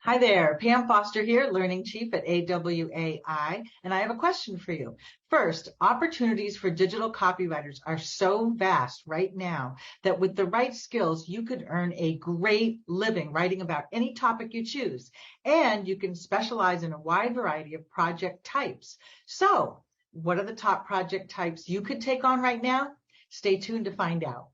Hi there, Pam Foster here, Learning Chief at AWAI, and I have a question for you. First, opportunities for digital copywriters are so vast right now that with the right skills, you could earn a great living writing about any topic you choose, and you can specialize in a wide variety of project types. So, what are the top project types you could take on right now? Stay tuned to find out.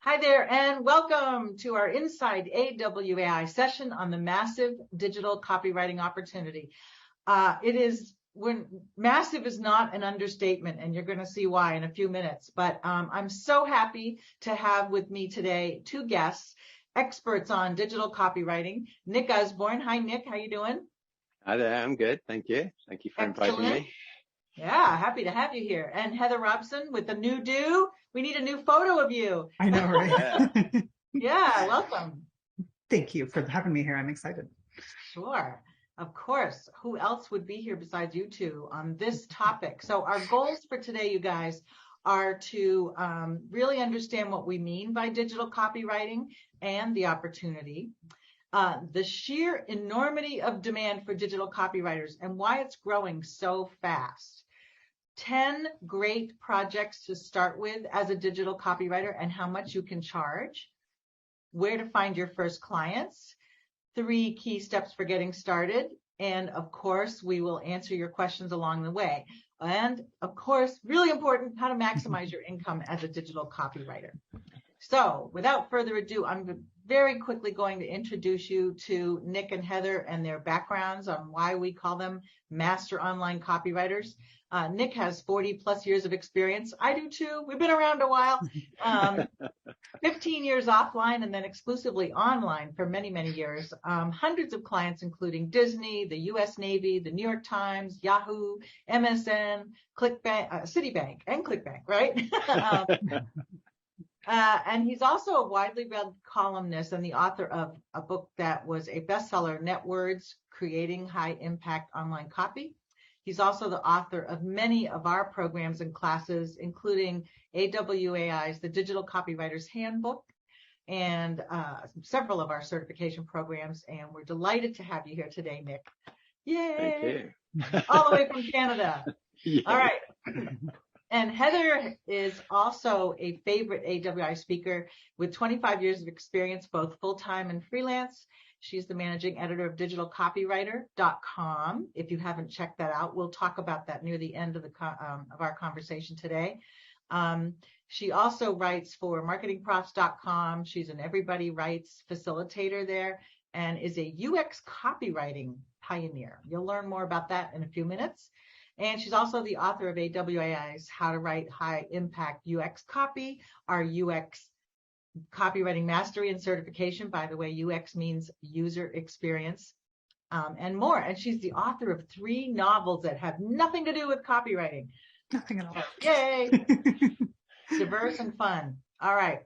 Hi there, and welcome to our Inside AWAI session on the massive digital copywriting opportunity. Massive is not an understatement, and you're going to see why in a few minutes. But I'm so happy to have with me today two guests, experts on digital copywriting. Nick Usborne. Hi, Nick. How you doing? Hi there. I'm good. Thank you. Thank you for inviting me. Yeah, happy to have you here. And Heather Robson with the new do. We need a new photo of you. I know, right? Yeah, welcome. Thank you for having me here. I'm excited. Sure. Of course. Who else would be here besides you two on this topic? So our goals for today, you guys, are to really understand what we mean by digital copywriting and the opportunity, the sheer enormity of demand for digital copywriters and why it's growing so fast. 10 great projects to start with as a digital copywriter and how much you can charge, where to find your first clients, 3 key steps for getting started, and of course, we will answer your questions along the way. And of course, really important, how to maximize your income as a digital copywriter. So without further ado, I'm very quickly going to introduce you to Nick and Heather and their backgrounds on why we call them master online copywriters. Nick has 40 plus years of experience. I do too. We've been around a while. 15 years offline and then exclusively online for many, many years. Hundreds of clients, including Disney, the U.S. Navy, the New York Times, Yahoo, MSN, Clickbank, Citibank, and Clickbank, right? And he's also a widely read columnist and the author of a book that was a bestseller, Net Words, Creating High Impact Online Copy. He's also the author of many of our programs and classes, including AWAI's The Digital Copywriter's Handbook and several of our certification programs. And we're delighted to have you here today, Nick. Yay! Thank you. All the way from Canada. Yeah. All right. And Heather is also a favorite AWAI speaker with 25 years of experience, both full-time and freelance. She's the managing editor of digitalcopywriter.com. If you haven't checked that out, we'll talk about that near the end of our conversation today. She also writes for marketingprofs.com. She's an Everybody Writes facilitator there and is a UX copywriting pioneer. You'll learn more about that in a few minutes. And she's also the author of AWAI's How to Write High Impact UX Copy, our UX Copywriting Mastery and Certification. By the way, UX means user experience, and more. And she's the author of 3 novels that have nothing to do with copywriting. Nothing at all. Yay! Diverse and fun. All right.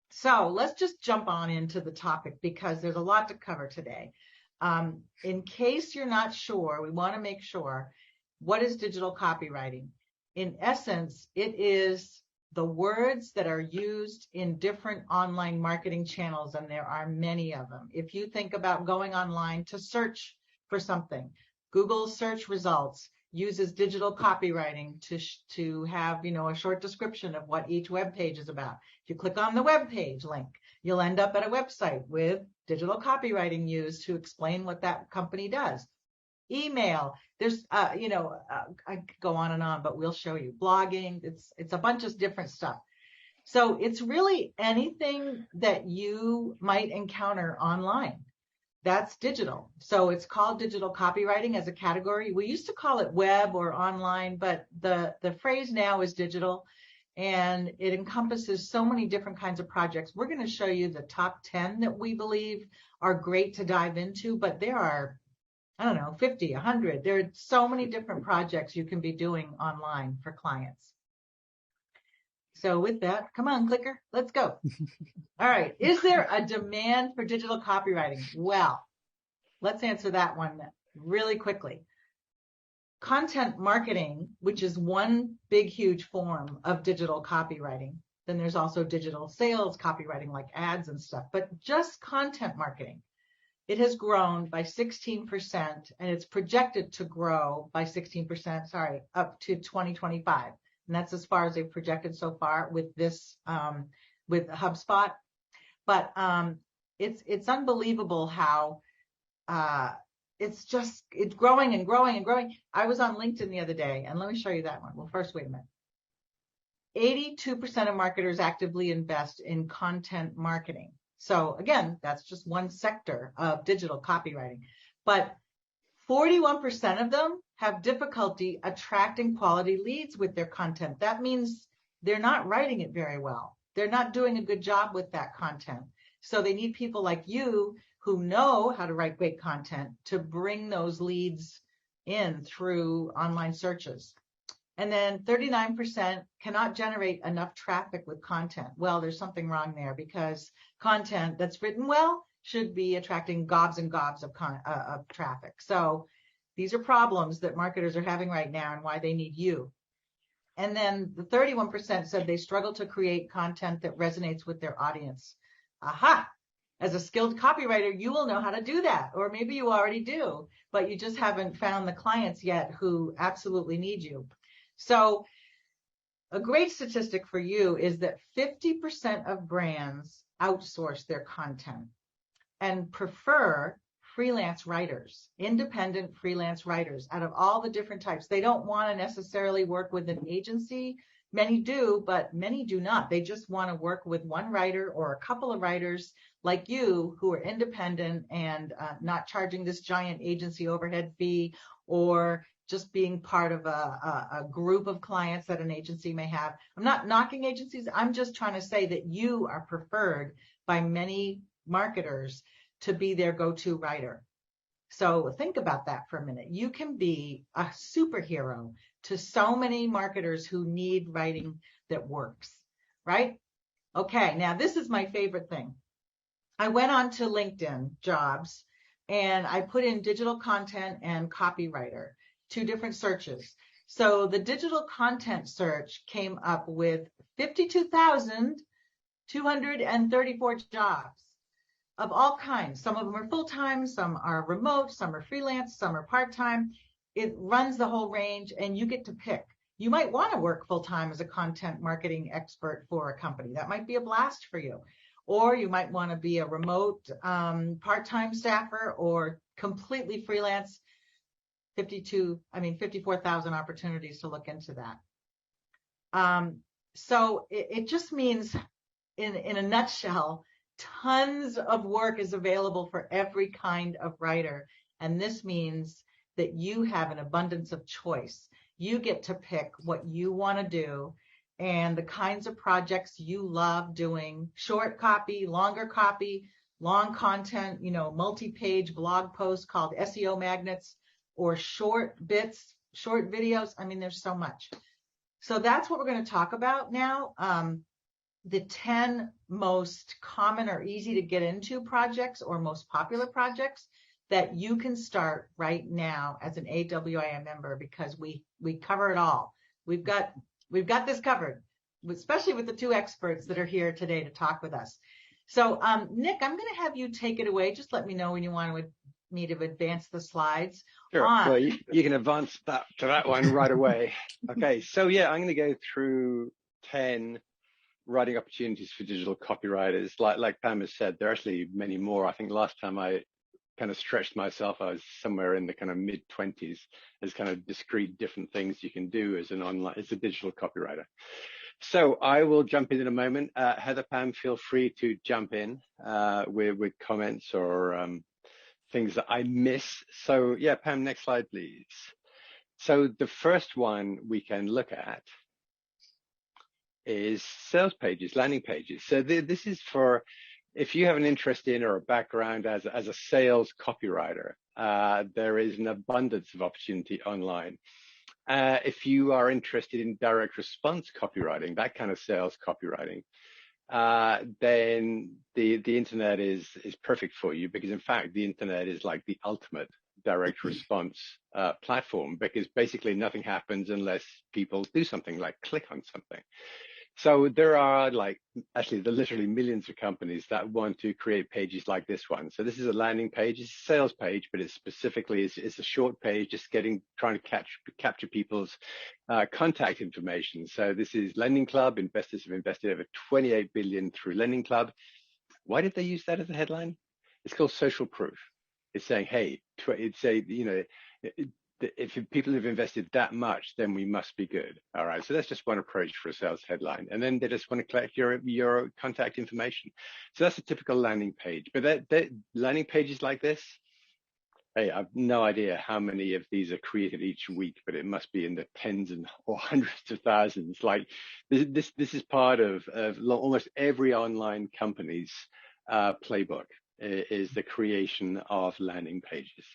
So let's just jump on into the topic because there's a lot to cover today. In case you're not sure, we want to make sure, what is digital copywriting? In essence, it is the words that are used in different online marketing channels, and there are many of them. If you think about going online to search for something, Google search results uses digital copywriting to have, a short description of what each web page is about. If you click on the web page link, you'll end up at a website with digital copywriting used to explain what that company does. Email, there's, I could go on and on, but we'll show you. Blogging, it's a bunch of different stuff. So it's really anything that you might encounter online. That's digital. So it's called digital copywriting as a category. We used to call it web or online, but the phrase now is digital, and it encompasses so many different kinds of projects. We're going to show you the top 10 that we believe are great to dive into, but there are 50, 100. There are so many different projects you can be doing online for clients. So with that, come on, clicker, let's go. All right. Is there a demand for digital copywriting? Well, let's answer that one really quickly. content marketing, which is one big, huge form of digital copywriting. Then there's also digital sales copywriting like ads and stuff, but just content marketing. It has grown by 16% and it's projected to grow by 16%, up to 2025. And that's as far as they've projected so far with this, with HubSpot. But it's unbelievable how it's growing and growing and growing. I was on LinkedIn the other day, and let me show you that one. Well, first, wait a minute. 82% of marketers actively invest in content marketing. So again, that's just one sector of digital copywriting. But 41% of them have difficulty attracting quality leads with their content. That means they're not writing it very well. They're not doing a good job with that content. So they need people like you who know how to write great content to bring those leads in through online searches. And then 39% cannot generate enough traffic with content. Well, there's something wrong there, because content that's written well should be attracting gobs and gobs of traffic. So these are problems that marketers are having right now and why they need you. And then the 31% said they struggle to create content that resonates with their audience. Aha! As a skilled copywriter, you will know how to do that, or maybe you already do, but you just haven't found the clients yet who absolutely need you. So a great statistic for you is that 50% of brands outsource their content and prefer freelance writers, independent freelance writers out of all the different types. They don't want to necessarily work with an agency. Many do, but many do not. They just want to work with one writer or a couple of writers like you who are independent and not charging this giant agency overhead fee, or just being part of a group of clients that an agency may have. I'm not knocking agencies. I'm just trying to say that you are preferred by many marketers to be their go-to writer. So think about that for a minute. You can be a superhero to so many marketers who need writing that works, right? Okay, now this is my favorite thing. I went on to LinkedIn jobs and I put in digital content and copywriter, two different searches. So the digital content search came up with 52,234 jobs of all kinds. Some of them are full-time, some are remote, some are freelance, some are part-time. It runs the whole range and you get to pick. You might want to work full-time as a content marketing expert for a company. That might be a blast for you. Or you might want to be a remote part-time staffer or completely freelance. 54,000 opportunities to look into that. So it just means, in a nutshell, tons of work is available for every kind of writer. And this means that you have an abundance of choice. You get to pick what you want to do and the kinds of projects you love doing: short copy, longer copy, long content, multi-page blog posts called SEO magnets, or short bits, short videos. I mean, there's so much. So that's what we're going to talk about now. The 10 most common or easy to get into projects, or most popular projects that you can start right now as an AWAI member, because we cover it all. We've got this covered, especially with the two experts that are here today to talk with us. So Nick, I'm going to have you take it away. Just let me know when you want me to advance the slides. Sure. Well, you can advance to that one right away. Okay, so yeah, I'm going to go through 10 writing opportunities for digital copywriters. Like Pam has said, there are actually many more. I think last time I kind of stretched myself, I was somewhere in the kind of mid-20s as kind of discrete different things you can do as a digital copywriter. So I will jump in a moment. Heather, Pam, feel free to jump in with comments or things that I miss. So yeah, Pam, next slide, please. So the first one we can look at is sales pages, landing pages. So this is for if you have an interest in or a background as a sales copywriter. There is an abundance of opportunity online. If you are interested in direct response copywriting, that kind of sales copywriting, then the internet is perfect for you, because in fact the internet is like the ultimate direct response platform, because basically nothing happens unless people do something, like click on something. So there are actually literally millions of companies that want to create pages like this one. So this is a landing page, it's a sales page, but it's specifically, it's a short page, just trying to capture people's contact information. So this is Lending Club. Investors have invested over 28 billion through Lending Club. Why did they use that as a headline? It's called social proof. It's saying, hey, if people have invested that much, then we must be good. All right. So that's just one approach for a sales headline. And then they just want to collect your contact information. So that's a typical landing page. But that landing pages like this, hey, I've no idea how many of these are created each week, but it must be in the tens or hundreds of thousands. Like this is part of almost every online company's playbook, is the creation of landing pages.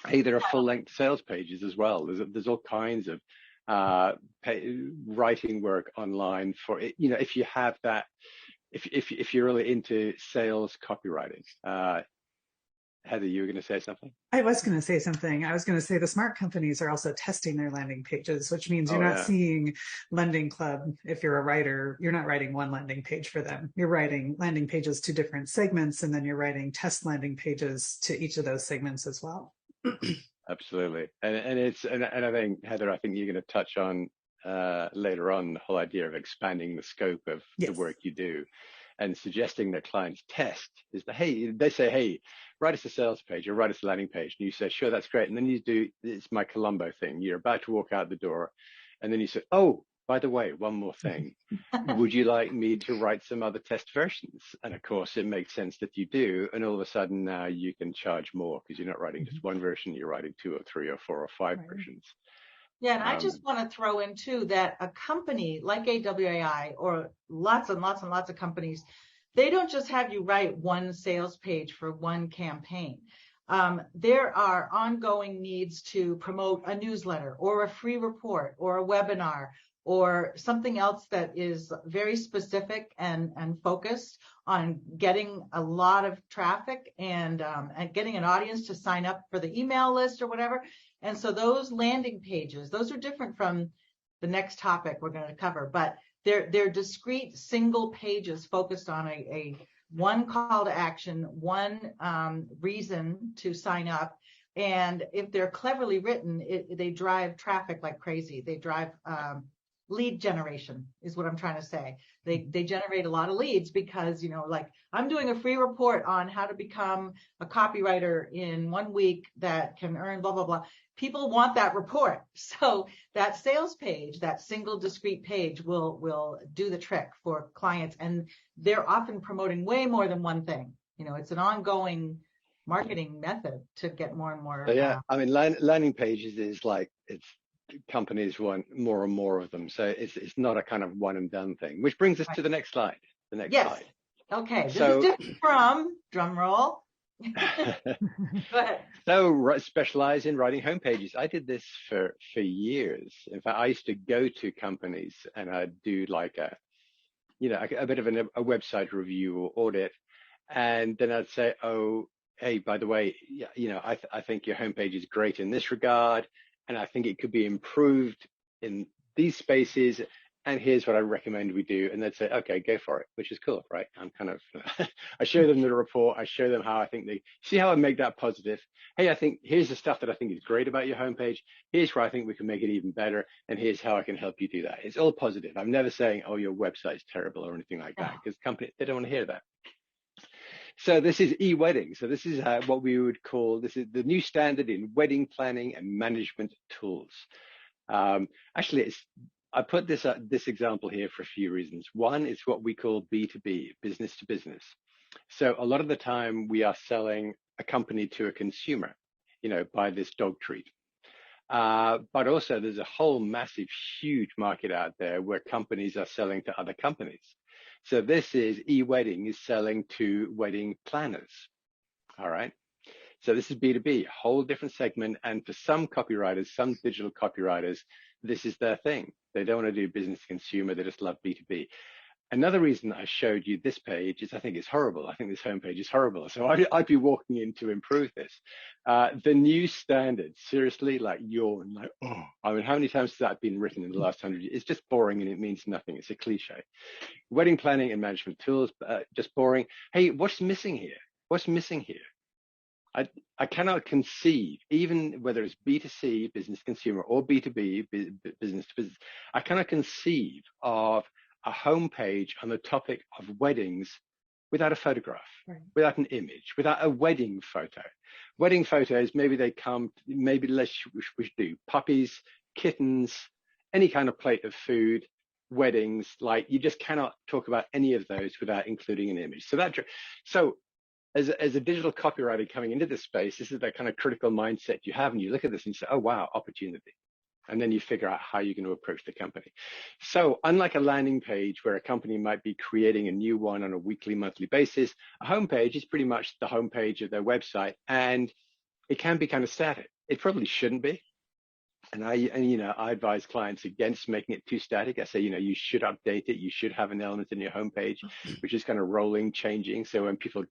Hey, there are full-length sales pages as well. There's all kinds of writing work online for it. If you have that, if you're really into sales copywriting. Heather, you were going to say something? I was going to say something. I was going to say the smart companies are also testing their landing pages, which means you're not seeing Lending Club. If you're a writer, you're not writing one landing page for them. You're writing landing pages to different segments, and then you're writing test landing pages to each of those segments as well. Absolutely. And I think, Heather, I think you're going to touch on later on the whole idea of expanding the scope of the work you do, and suggesting that clients test is that, hey, they say, hey, write us a sales page or write us a landing page. And you say, sure, that's great. And then you do, it's my Columbo thing. You're about to walk out the door. And then you say, oh, by the way, one more thing. Would you like me to write some other test versions? And of course, it makes sense that you do. And all of a sudden now you can charge more because you're not writing just one version, you're writing 2 or 3 or 4 or 5 versions. Yeah, and I just want to throw in too that a company like AWAI, or lots and lots and lots of companies, they don't just have you write one sales page for one campaign. There are ongoing needs to promote a newsletter or a free report or a webinar or something else that is very specific and focused on getting a lot of traffic and getting an audience to sign up for the email list or whatever. And so those landing pages, those are different from the next topic we're going to cover, but they're discrete single pages focused on a one call to action, one reason to sign up. And if they're cleverly written, they drive traffic like crazy. They drive lead generation is what I'm trying to say. They generate a lot of leads because, like I'm doing a free report on how to become a copywriter in 1 week that can earn blah, blah, blah. People want that report. So that sales page, that single discrete page will do the trick for clients. And they're often promoting way more than one thing. It's an ongoing marketing method to get more and more. Yeah. I mean, landing pages is like, companies want more and more of them. So it's not a kind of one and done thing, which brings us to the next slide. Slide. Okay. This is different from, drum roll. Go ahead. So specialize in writing homepages. I did this for years. In fact, I used to go to companies and I'd do like a bit of a website review or audit. And then I'd say, oh, hey, by the way, I think your homepage is great in this regard. And I think it could be improved in these spaces. And here's what I recommend we do. And they'd say, okay, go for it, which is cool, right? I'm kind of, I show them the report. I show them how I think see how I make that positive. Hey, I think here's the stuff that I think is great about your homepage. Here's where I think we can make it even better. And here's how I can help you do that. It's all positive. I'm never saying, oh, your website's terrible or anything like that, because companies, they don't want to hear that. So this is e-wedding. So this is what we would call, this is the new standard in wedding planning and management tools. Actually, I put this example here for a few reasons. One, it's what we call B2B, business to business. So a lot of the time we are selling a company to a consumer, buy this dog treat. But also there's a whole massive, huge market out there where companies are selling to other companies. So this is e-wedding is selling to wedding planners. All right. So this is B2B, whole different segment. And for some copywriters, some digital copywriters, this is their thing. They don't want to do business to consumer. They just love B2B. Another reason I showed you this page is I think it's horrible. I think this homepage is horrible. So I'd be walking in to improve this. The new standard, seriously, like yawn, like, oh, I mean, how many times has that been written in the last 100 years? It's just boring and it means nothing. It's a cliche. Wedding planning and management tools, just boring. Hey, what's missing here? What's missing here? I cannot conceive, even whether it's B2C, business to consumer, or B2B, business to business, I cannot conceive of a homepage on the topic of weddings without a photograph, right, without an image, without a wedding photo. Wedding photos, maybe they come, maybe we should do puppies, kittens, any kind of plate of food, weddings, like you just cannot talk about any of those without including an image. So as a digital copywriter coming into this space, this is that kind of critical mindset you have, and you look at this and you say, oh, wow, opportunity. And then you figure out how you're going to approach the company. So unlike a landing page where a company might be creating a new one on a weekly, monthly basis, a homepage is pretty much the homepage of their website, and it can be kind of static. It probably shouldn't be. And I advise clients against making it too static. I say, you should update it. You should have an element in your homepage, which is kind of rolling, changing. So when people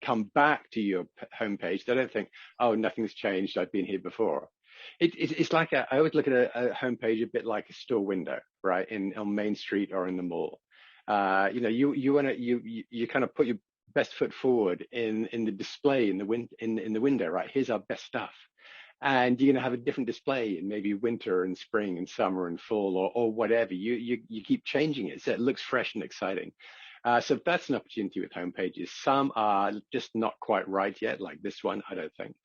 come back to your homepage, they don't think, oh, nothing's changed. I've been here before. It's like I always look at a homepage a bit like a store window, right? On Main Street or in the mall. You kind of put your best foot forward in the display in the window, right? Here's our best stuff, and you're going to have a different display in maybe winter and spring and summer and fall or whatever. You keep changing it so it looks fresh and exciting. So that's an opportunity with homepages. Some are just not quite right yet, like this one, I don't think.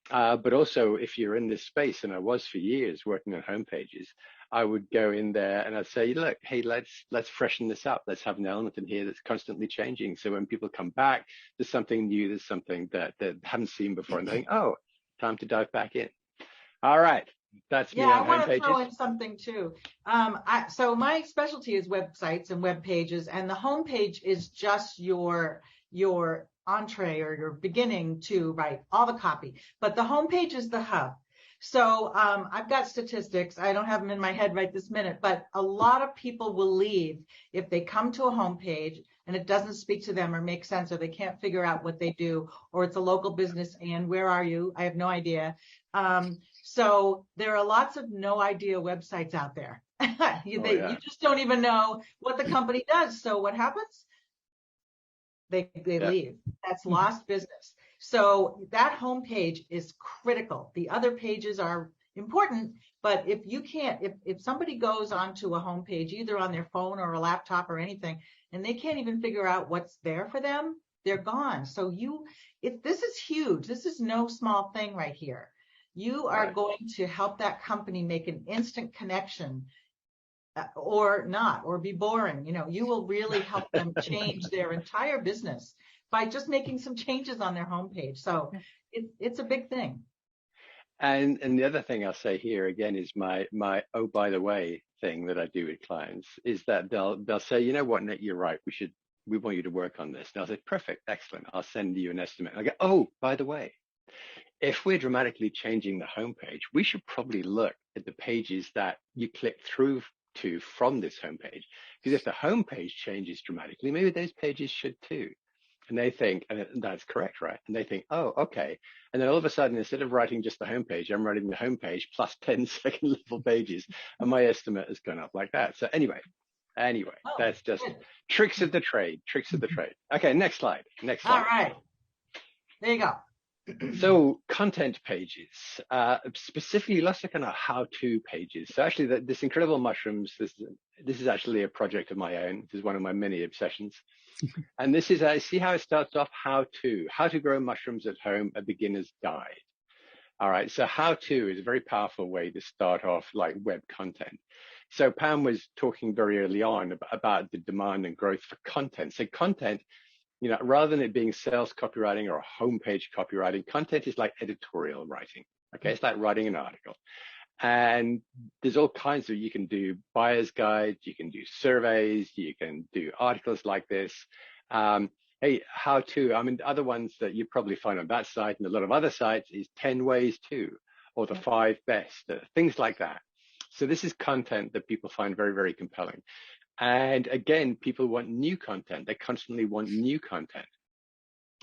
But also, if you're in this space, and I was for years working on homepages, I would go in there and I'd say, look, hey, let's freshen this up. Let's have an element in here that's constantly changing. So when people come back, there's something new, there's something that they haven't seen before, and they think, oh, time to dive back in. All right. That's me on homepages. I want to throw in something too. So my specialty is websites and web pages, and the homepage is just your entree or your beginning to write all the copy. But the homepage is the hub. So I've got statistics. I don't have them in my head right this minute, but a lot of people will leave if they come to a homepage and it doesn't speak to them or make sense, or they can't figure out what they do, or it's a local business and where are you? I have no idea. So there are lots of no idea websites out there. You just don't even know what the company does. So what happens? They leave. That's lost business. So that homepage is critical. The other pages are important, but if somebody goes onto a homepage, either on their phone or a laptop or anything, and they can't even figure out what's there for them, they're gone. So this is huge. This is no small thing right here. You are going to help that company make an instant connection, or not, or be boring. You will really help them change their entire business by just making some changes on their homepage. So it's a big thing. And the other thing I'll say here again is my oh, by the way thing that I do with clients is that they'll say, you know what, Nick, you're right. We want you to work on this. And I'll say, perfect, excellent. I'll send you an estimate. I go, oh, by the way, if we're dramatically changing the homepage, we should probably look at the pages that you click through to from this homepage. Because if the homepage changes dramatically, maybe those pages should too. And they think, and that's correct, right? And they think, oh, okay. And then all of a sudden, instead of writing just the homepage, I'm writing the homepage plus 10 second level pages, and my estimate has gone up like that. So anyway, that's just tricks of the trade. Okay, next slide. All right. There you go. So content pages, specifically, let's look at our how-to pages. So actually, this incredible mushrooms, this is actually a project of my own. This is one of my many obsessions. And this is, see how it starts off, how to grow mushrooms at home, a beginner's guide. All right, so how-to is a very powerful way to start off like web content. So Pam was talking very early on about the demand and growth for content. So content, rather than it being sales copywriting or homepage copywriting, content is like editorial writing. Okay, it's like writing an article. And there's all kinds of, you can do buyer's guides, you can do surveys, you can do articles like this. Hey, how to, other ones that you probably find on that site and a lot of other sites is 10 ways to, or the 5 best, things like that. So this is content that people find very, very compelling. And again, people want new content. They constantly want new content.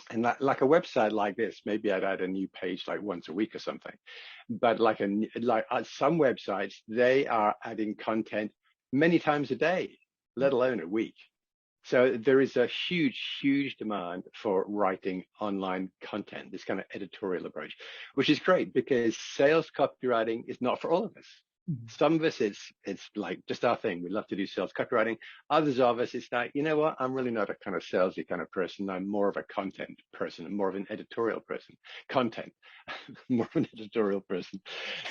And like a website like this, maybe I'd add a new page like once a week or something. But like some websites, they are adding content many times a day, let alone a week. So there is a huge demand for writing online content, this kind of editorial approach, which is great because sales copywriting is not for all of us. Some of us, it's like just our thing. We love to do sales copywriting. Others of us, it's like, you know what? I'm really not a kind of salesy kind of person. I'm more of a content person. I'm more of an editorial person. Content, more of an editorial person.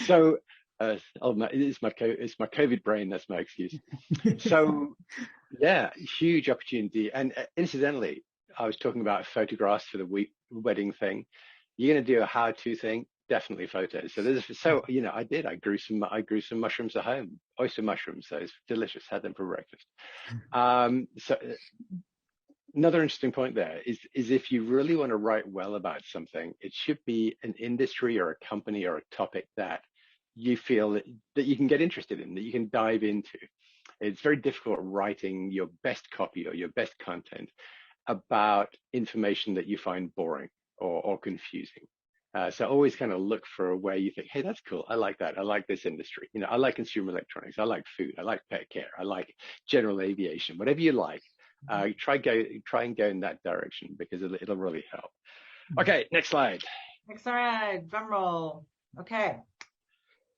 So, it's my COVID brain. That's my excuse. So, yeah, huge opportunity. And incidentally, I was talking about photographs for the wedding thing. You're going to do a how-to thing. Definitely photos. So I grew some mushrooms at home, oyster mushrooms. So it's delicious. Had them for breakfast. So another interesting point there is if you really want to write well about something, it should be an industry or a company or a topic that you feel that you can get interested in, that you can dive into. It's very difficult writing your best copy or your best content about information that you find boring or confusing. So always kind of look for where you think, hey, that's cool. I like that. I like this industry. I like consumer electronics. I like food. I like pet care. I like general aviation. Whatever you like, try and go in that direction because it'll really help. Okay, next slide. Next slide. Drum roll. Okay.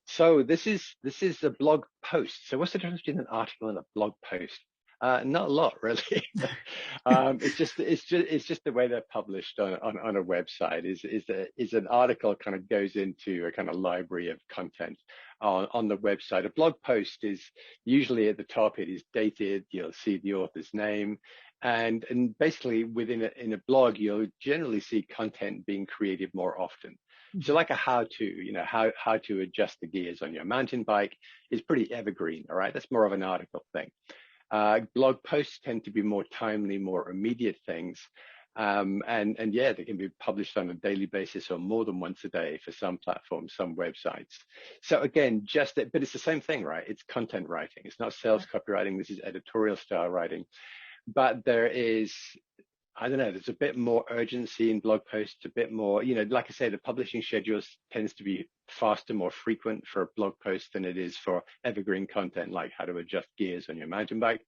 So this is a blog post. So what's the difference between an article and a blog post? Not a lot, really. It's just the way they're published on a website. Is an article kind of goes into a kind of library of content on the website. A blog post is usually at the top. It is dated. You'll see the author's name, and basically in a blog, you'll generally see content being created more often. So like a how-to, how to adjust the gears on your mountain bike is pretty evergreen. All right, that's more of an article thing. Blog posts tend to be more timely, more immediate things. And yeah, they can be published on a daily basis or more than once a day for some platforms, some websites. So again, but it's the same thing, right? It's content writing. It's not sales copywriting. This is editorial style writing. But there is, I don't know, there's a bit more urgency in blog posts, a bit more, like I say, the publishing schedule tends to be faster, more frequent for a blog post than it is for evergreen content, like how to adjust gears on your mountain bike.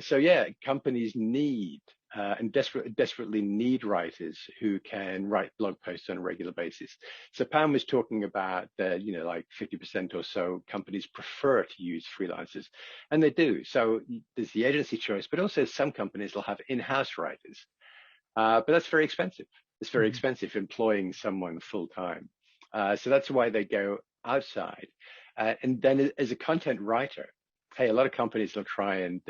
So yeah, companies need and desperately need writers who can write blog posts on a regular basis. So Pam was talking about that, like 50% or so companies prefer to use freelancers, and they do. So there's the agency choice, but also some companies will have in-house writers. But that's very expensive. It's very expensive employing someone full time. So that's why they go outside. And then as a content writer, hey, a lot of companies will try and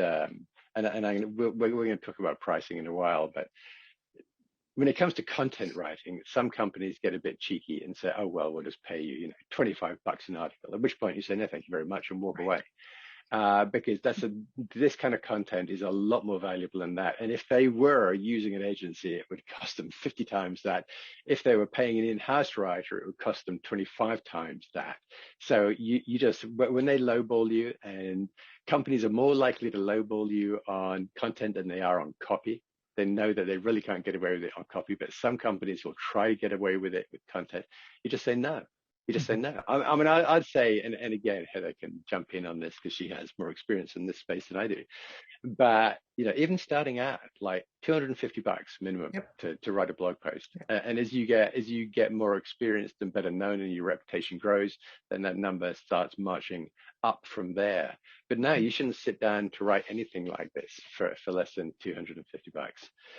we're going to talk about pricing in a while, but when it comes to content writing, some companies get a bit cheeky and say, oh, well, we'll just pay you, $25 an article, at which point you say, no, thank you very much, and walk away. Because this kind of content is a lot more valuable than that. And if they were using an agency, it would cost them 50 times that. If they were paying an in-house writer, it would cost them 25 times that. So you just, when they lowball you, and companies are more likely to lowball you on content than they are on copy. They know that they really can't get away with it on copy, but some companies will try to get away with it with content. You just say no. You just say no. I mean, I'd say, and again, Heather can jump in on this because she has more experience in this space than I do. But even starting out, like $250 minimum to write a blog post, and as you get more experienced and better known, and your reputation grows, then that number starts marching up from there. But no, you shouldn't sit down to write anything like this for less than $250.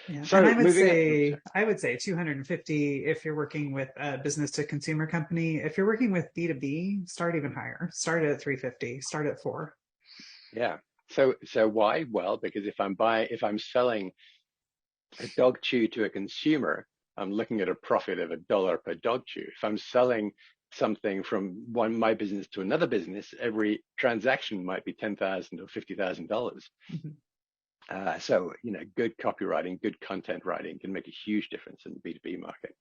Yeah. So and I would say 250 if you're working with a business to consumer company. If you're working with B2B, start even higher. Start at 350. Start at 4. Yeah. So why? Well, because if I'm selling a dog chew to a consumer, I'm looking at a profit of $1 per dog chew. If I'm selling something from my business to another business, every transaction might be $10,000 or $50,000. So good copywriting, good content writing can make a huge difference in the B2B market.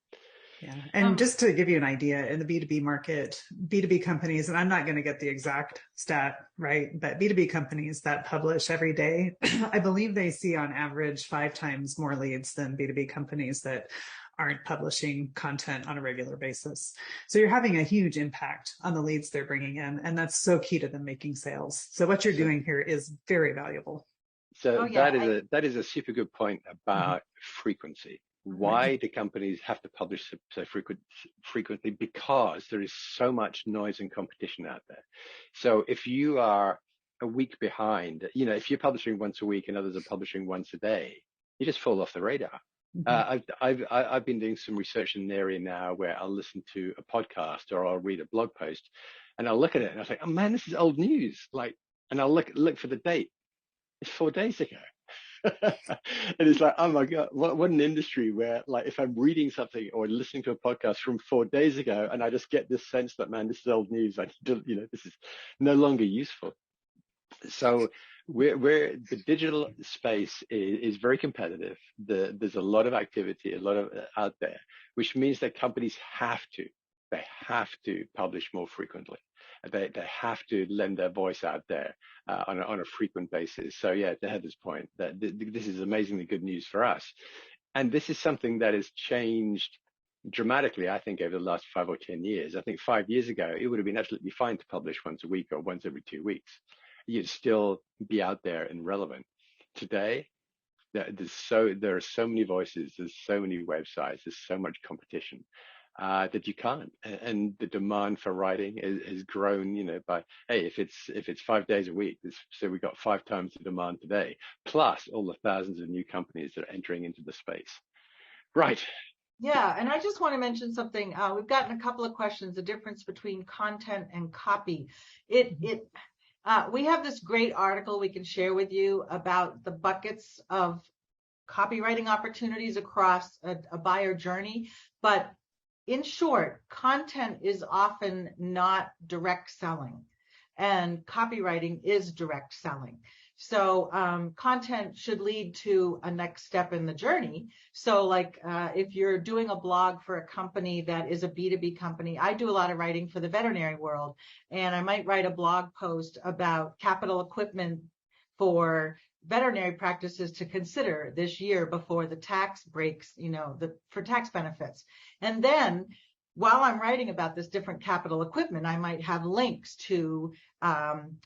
Yeah. And just to give you an idea, in the B2B market, B2B companies, and I'm not going to get the exact stat right, but B2B companies that publish every day, I believe they see on average 5 times more leads than B2B companies that aren't publishing content on a regular basis. So you're having a huge impact on the leads they're bringing in. And that's so key to them making sales. So what you're doing here is very valuable. So that is a super good point about frequency. Why do companies have to publish so frequently? Because there is so much noise and competition out there. So if you are a week behind, if you're publishing once a week and others are publishing once a day, you just fall off the radar. I've been doing some research in an area now where I'll listen to a podcast or I'll read a blog post, and I'll look at it and I think, oh man, this is old news. And I'll look for the date. It's 4 days ago. And it's like, oh my God, what an industry where, like, if I'm reading something or listening to a podcast from 4 days ago and I just get this sense that, man, this is old news. This is no longer useful. So the digital space is very competitive. There's a lot of activity, a lot of out there, which means that companies have to publish more frequently. They have to lend their voice out there on a frequent basis. So yeah, to Heather's point, that this is amazingly good news for us. And this is something that has changed dramatically, I think, over the last 5 or 10 years. I think 5 years ago, it would have been absolutely fine to publish once a week or once every 2 weeks. You'd still be out there and relevant. Today, there are so many voices, there's so many websites, there's so much competition. That you can't, and the demand for writing has grown, by, hey, if it's 5 days a week, so we've got 5 times the demand today, plus all the thousands of new companies that are entering into the space. Right. Yeah, and I just want to mention something. We've gotten a couple of questions, the difference between content and copy. We have this great article we can share with you about the buckets of copywriting opportunities across a buyer journey, but in short, content is often not direct selling, and copywriting is direct selling. So content should lead to a next step in the journey. So if you're doing a blog for a company that is a B2B company, I do a lot of writing for the veterinary world, and I might write a blog post about capital equipment for veterinary practices to consider this year before the tax breaks, for tax benefits. And then while I'm writing about this different capital equipment, I might have links to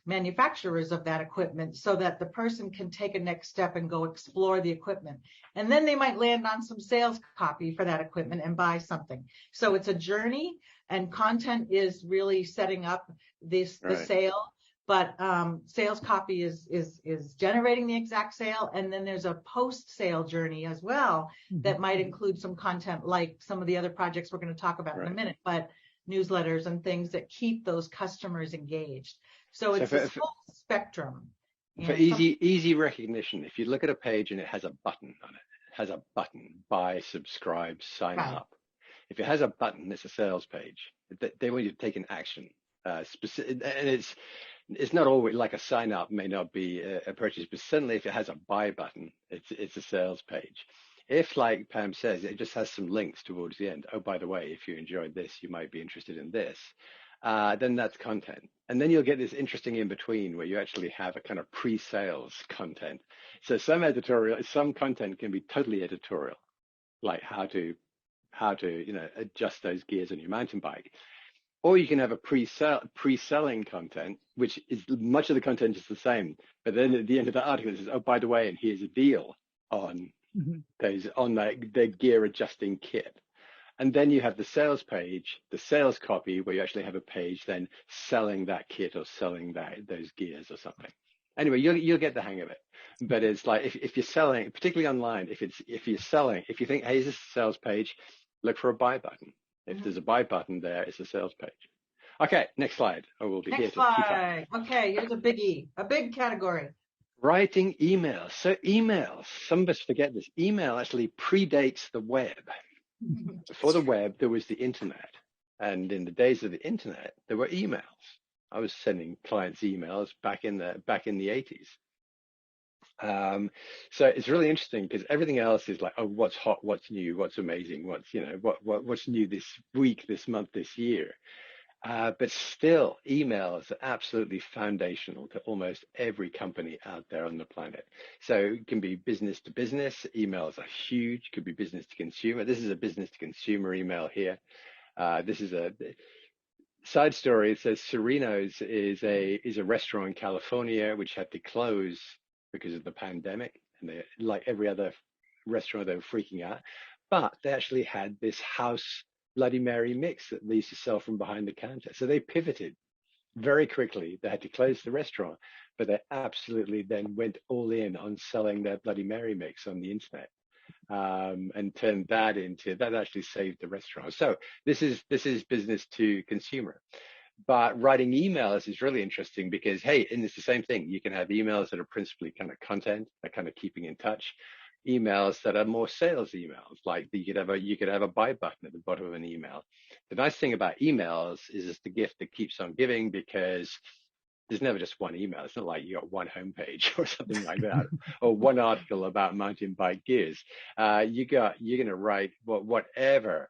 manufacturers of that equipment so that the person can take a next step and go explore the equipment. And then they might land on some sales copy for that equipment and buy something. So it's a journey, and content is really setting up the sale. But sales copy is generating the exact sale. And then there's a post-sale journey as well that might include some content like some of the other projects we're going to talk about in a minute, but newsletters and things that keep those customers engaged. So it's a full spectrum. For easy recognition, if you look at a page and it has a button on it, buy, subscribe, sign up. If it has a button, it's a sales page. They want you to take an action. And it's not always like a sign up may not be a purchase, but certainly if it has a buy button, it's a sales page. If, like Pam says, it just has some links towards the end, oh, by the way, if you enjoyed this, you might be interested in this, then that's content. And then you'll get this interesting in between where you actually have a kind of pre-sales content. So some content can be totally editorial, like how to adjust those gears on your mountain bike. Or you can have a pre-selling content, which is much of the content is the same. But then at the end of the article, it says, oh, by the way, and here's a deal on their gear adjusting kit. And then you have the sales page, the sales copy, where you actually have a page then selling that kit or selling those gears or something. Anyway, you'll get the hang of it. But it's like if you're selling, particularly online, if you think, hey, is this a sales page? Look for a buy button. If there's a buy button there, it's a sales page. Okay, next slide. We'll be here till 2:05. Okay, here's a biggie, a big category. Writing emails. So emails, some of us forget this. Email actually predates the web. Before the web, there was the internet. And in the days of the internet, there were emails. I was sending clients emails back in the 80s. So it's really interesting because everything else is like, oh, what's hot, what's new, what's amazing, what's, what's new this week, this month, this year. But still, emails are absolutely foundational to almost every company out there on the planet. So it can be business to business. Emails are huge. Could be business to consumer. This is a business to consumer email here. This is a side story. It says Sereno's is a restaurant in California which had to close because of the pandemic, and they, like every other restaurant, they were freaking out. But they actually had this house Bloody Mary mix that they used to sell from behind the counter. So they pivoted very quickly. They had to close the restaurant, but they absolutely then went all in on selling their Bloody Mary mix on the internet, and turned that into, that actually saved the restaurant. So this is business to consumer. But writing emails is really interesting because, hey, and it's the same thing. You can have emails that are principally kind of content, that kind of keeping in touch. Emails that are more sales emails, like you could have a buy button at the bottom of an email. The nice thing about emails is it's the gift that keeps on giving, because there's never just one email. It's not like you got one homepage or something like that, or one article about mountain bike gears. You're going to write whatever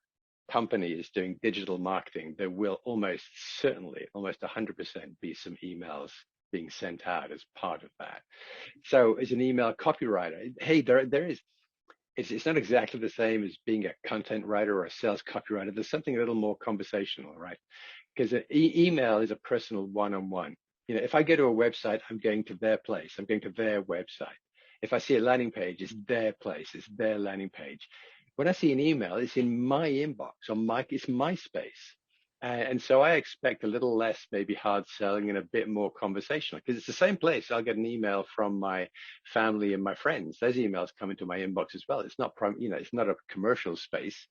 company is doing digital marketing. There will almost certainly, almost 100% be some emails being sent out as part of that. So as an email copywriter, hey, there is, it's not exactly the same as being a content writer or a sales copywriter. There's something a little more conversational, right? Because an email is a personal one-on-one. If I go to a website, I'm going to their place. I'm going to their website. If I see a landing page, it's their place. It's their landing page. When I see an email, it's in my inbox, it's my space. And so I expect a little less maybe hard selling and a bit more conversational, because it's the same place. I'll get an email from my family and my friends. Those emails come into my inbox as well. It's not, it's not a commercial space.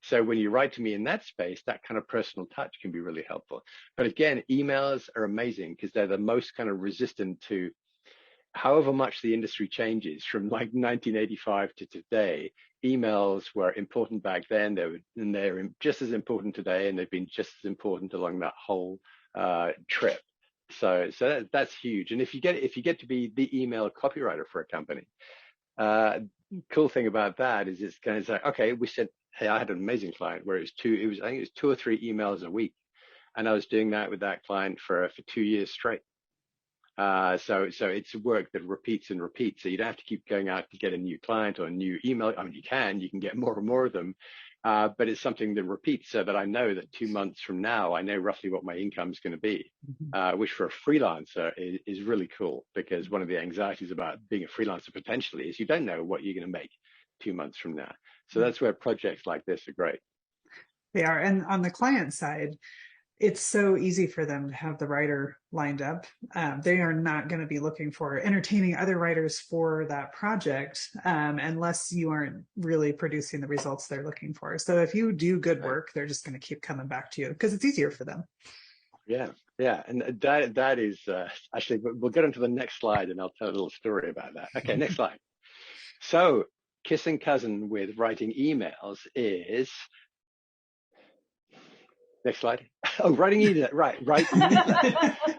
So when you write to me in that space, that kind of personal touch can be really helpful. But again, emails are amazing because they're the most kind of resistant to, however much the industry changes from like 1985 to today. Emails were important back then. They're just as important today, and they've been just as important along that whole trip. So that's huge. And if you get to be the email copywriter for a company, cool thing about that is it's kind of like, okay, we said, hey, I had an amazing client where I think it was 2 or 3 emails a week, and I was doing that with that client for 2 years straight. So it's work that repeats and repeats. So you don't have to keep going out to get a new client or a new email. I mean, you can get more and more of them, but it's something that repeats, so that I know that 2 months from now, I know roughly what my income is going to be, which for a freelancer is really cool, because one of the anxieties about being a freelancer potentially is you don't know what you're going to make 2 months from now. So that's where projects like this are great. They are. And on the client side, it's so easy for them to have the writer lined up. They are not going to be looking for entertaining other writers for that project unless you aren't really producing the results they're looking for. So if you do good work, they're just going to keep coming back to you because it's easier for them. Yeah. And that is actually, we'll get onto the next slide and I'll tell a little story about that. Okay, next slide. So kissing cousin with writing emails is, next slide. Oh, writing email, right.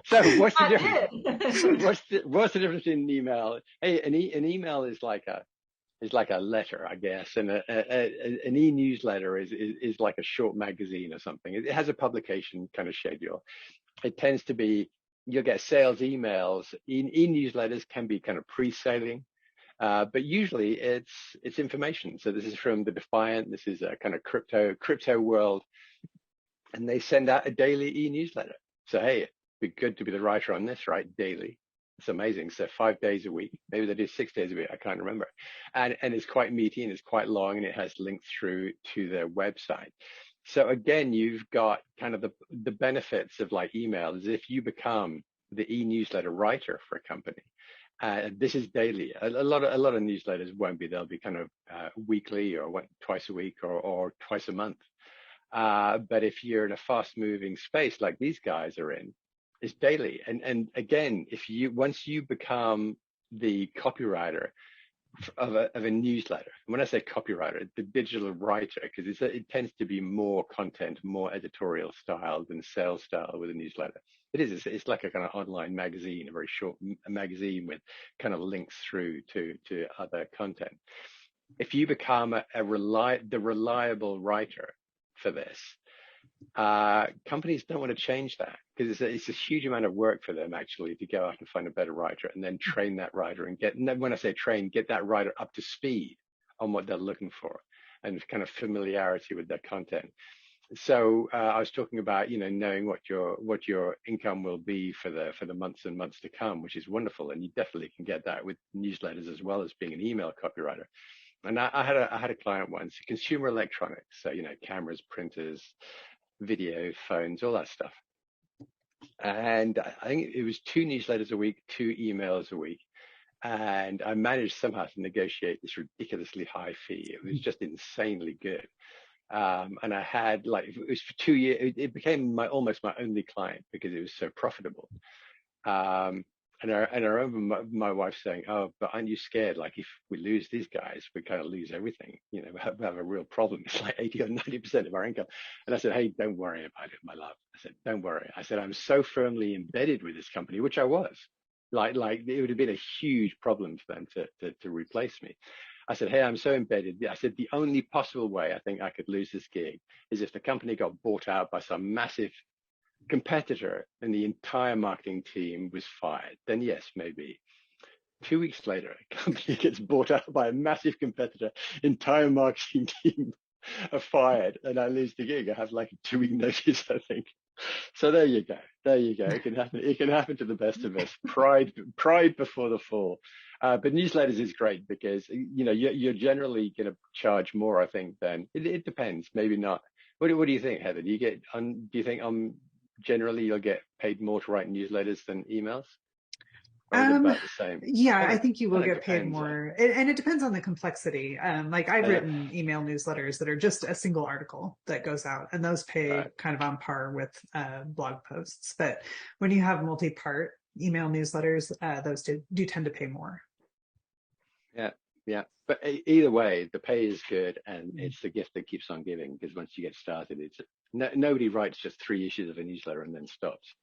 So what's the difference? What's the difference in an email? Hey, an email is like a letter, I guess, and an e-newsletter is like a short magazine or something. It has a publication kind of schedule. It tends to be, you'll get sales emails. E-newsletters can be kind of pre-sailing, but usually it's information. So this is from the Defiant. This is a kind of crypto world. And they send out a daily e-newsletter. So, hey, it'd be good to be the writer on this, right? Daily. It's amazing. So 5 days a week. Maybe they do 6 days a week. I can't remember. And it's quite meaty and it's quite long, and it has links through to their website. So again, you've got kind of the benefits of like email is if you become the e-newsletter writer for a company. This is daily. A lot of newsletters won't be. They'll be kind of weekly or twice a week or twice a month. But if you're in a fast-moving space like these guys are in, it's daily. And again, once you become the copywriter, of a newsletter. When I say copywriter, the digital writer, because it tends to be more content, more editorial style than sales style with a newsletter. It's like a kind of online magazine, a very short magazine with kind of links through to other content. If you become the reliable writer for this, companies don't want to change that, because it's a huge amount of work for them actually to go out and find a better writer and then train that writer and when I say train, get that writer up to speed on what they're looking for and kind of familiarity with their content. So I was talking about, knowing what your income will be for the months and months to come, which is wonderful, and you definitely can get that with newsletters as well as being an email copywriter. And I had a client once, consumer electronics, so cameras, printers, video, phones, all that stuff. And I think it was 2 newsletters a week, 2 emails a week. And I managed somehow to negotiate this ridiculously high fee. It was just insanely good. And I had it was for 2 years, it became almost my only client because it was so profitable. And I remember my wife saying, "Oh, but aren't you scared? Like, if we lose these guys, we kind of lose everything. We have a real problem. It's like 80 or 90% of our income." And I said, "Hey, don't worry about it, my love." I said, "Don't worry." I said, "I'm so firmly embedded with this company," which I was. Like it would have been a huge problem for them to replace me. I said, "Hey, I'm so embedded." I said, "The only possible way I think I could lose this gig is if the company got bought out by some massive competitor and the entire marketing team was fired. Then yes, maybe." 2 weeks later, a company gets bought out by a massive competitor, entire marketing team are fired, and I lose the gig. I have like a 2-week notice, I think. So there you go. It can happen. It can happen to the best of us. Pride before the fall. But newsletters is great because you're generally going to charge more, I think. Than it depends. Maybe not. What do you think, Heather? Do you think generally you'll get paid more to write newsletters than emails? Or is it about the same? Yeah, I think you will get paid more. And it depends on the complexity. I've written email newsletters that are just a single article that goes out, and those pay kind of on par with blog posts. But when you have multi-part email newsletters, those do tend to pay more. Yeah. But either way, the pay is good, and it's the gift that keeps on giving, because once you get started, nobody writes just 3 issues of a newsletter and then stops.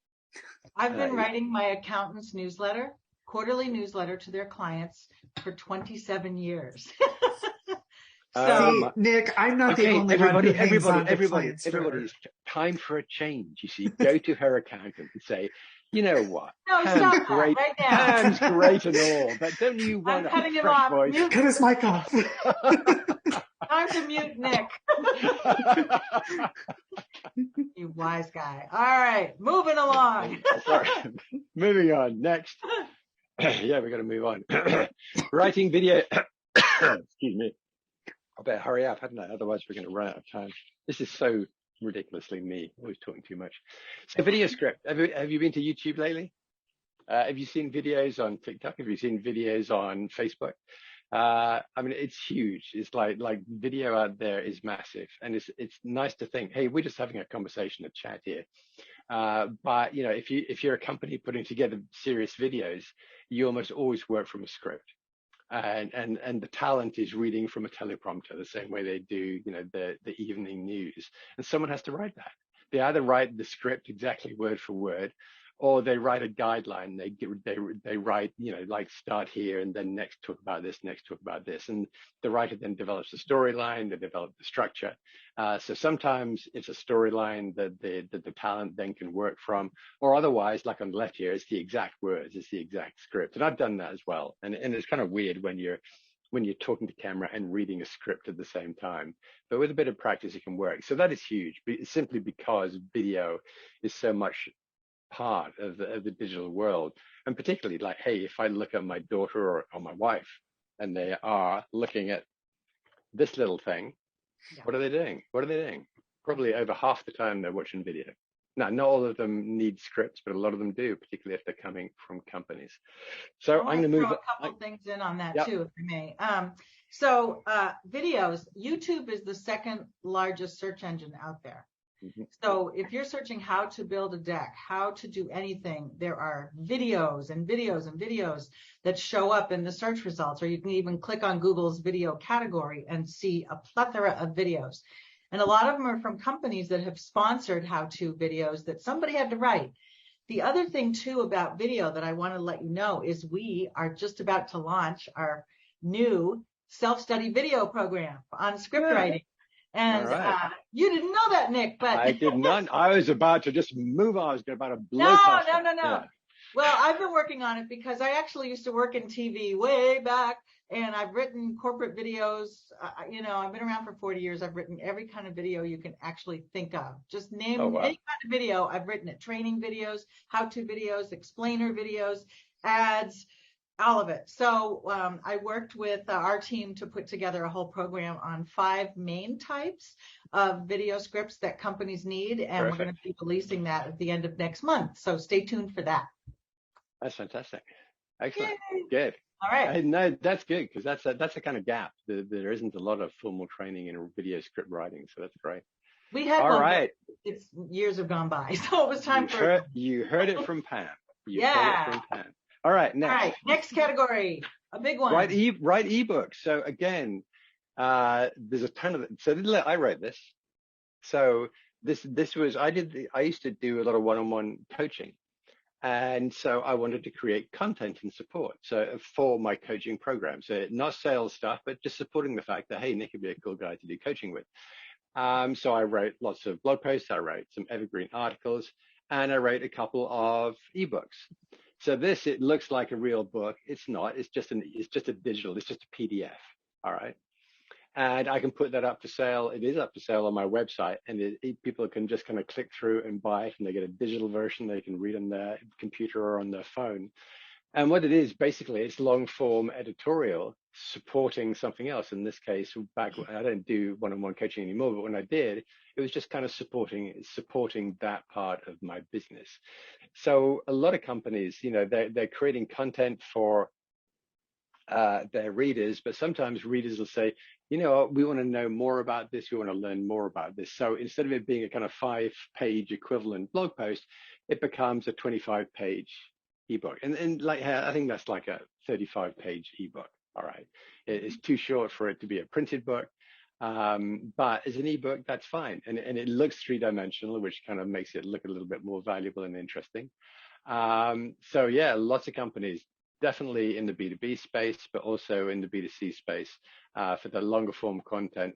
I've been writing my accountant's newsletter, quarterly newsletter to their clients for 27 years. See, Nick, I'm not the only one who hangs on to clients. Everybody's time for a change. You see, go to her accountant and say, "You know what? No, stop that right now. Pam's great and all, but don't you want a fresh voice?" Cut his mic off. Time to mute Nick. You wise guy. All right, moving along. Sorry. Moving on. Next. Yeah, we got to move on. Writing video. Excuse me. I better hurry up, hadn't I? Otherwise, we're going to run out of time. This is so ridiculously me, always talking too much. So, video script. Have you been to YouTube lately? Have you seen videos on TikTok? Have you seen videos on Facebook? I mean, it's huge. It's like video out there is massive, and it's nice to think, hey, we're just having a conversation, a chat here. But if you're a company putting together serious videos, you almost always work from a script. And the talent is reading from a teleprompter the same way they do, the evening news. And someone has to write that. They either write the script exactly word for word, or they write a guideline. They write, like start here and then next talk about this, next talk about this. And the writer then develops the storyline, they develop the structure. So sometimes it's a storyline that the talent then can work from, or otherwise, like on the left here, it's the exact words, it's the exact script. And I've done that as well. And it's kind of weird when you're talking to camera and reading a script at the same time. But with a bit of practice, it can work. So that is huge, simply because video is so much part of the digital world. And particularly like, hey, if I look at my daughter or my wife and they are looking at this little thing, what are they doing? Probably over half the time they're watching video. Now, not all of them need scripts, but a lot of them do, particularly if they're coming from companies. So I'm going to move a couple things in on that too, if I may. So videos, YouTube is the second largest search engine out there. So if you're searching how to build a deck, how to do anything, there are videos and videos and videos that show up in the search results, or you can even click on Google's video category and see a plethora of videos. And a lot of them are from companies that have sponsored how-to videos that somebody had to write. The other thing too about video that I want to let you know is we are just about to launch our new self-study video program on script writing. And you didn't know that, Nick, but I did not. I was about to just move on. I was about to blow no. past that. Yeah. Well, I've been working on it because I actually used to work in TV way back, and I've written corporate videos. I've been around for 40 years. I've written every kind of video you can actually think of. Just name any kind of video. I've written it: training videos, how-to videos, explainer videos, ads, all of it. So I worked with our team to put together a whole program on 5 main types of video scripts that companies need, and we're going to be releasing that at the end of next month. So stay tuned for that. That's fantastic. Excellent. Yay. Good. All right. No, that's good, because that's a kind of gap. There isn't a lot of formal training in video script writing, so that's great. We had all right. It's years have gone by, so it was time you heard it from Pam. Heard it from Pam. All right, next. All right, next category, a big one. Write ebooks. So again, there's a ton of it. So I wrote this. So this was I used to do a lot of one-on-one coaching, and so I wanted to create content and support. So for my coaching program, so not sales stuff, but just supporting the fact that hey, Nick would be a cool guy to do coaching with. So I wrote lots of blog posts. I wrote some evergreen articles, and I wrote a couple of ebooks. So it looks like a real book. It's not. It's just a digital. It's just a PDF. All right. And I can put that up for sale. It is up for sale on my website, and people can just kind of click through and buy it, and they get a digital version they can read on their computer or on their phone. And what it is, basically, it's long form editorial supporting something else. In this case, back when I don't do one-on-one coaching anymore, but when I did, it was just kind of supporting that part of my business. So a lot of companies, they're creating content for their readers, but sometimes readers will say, we want to know more about this. We want to learn more about this. So instead of it being a kind of 5-page equivalent blog post, it becomes a 25-page ebook. And like, I think that's like a 35-page ebook. All right. It's too short for it to be a printed book. But as an ebook, that's fine. And it looks 3-dimensional, which kind of makes it look a little bit more valuable and interesting. So yeah, lots of companies, definitely in the B2B space, but also in the B2C space, for the longer form content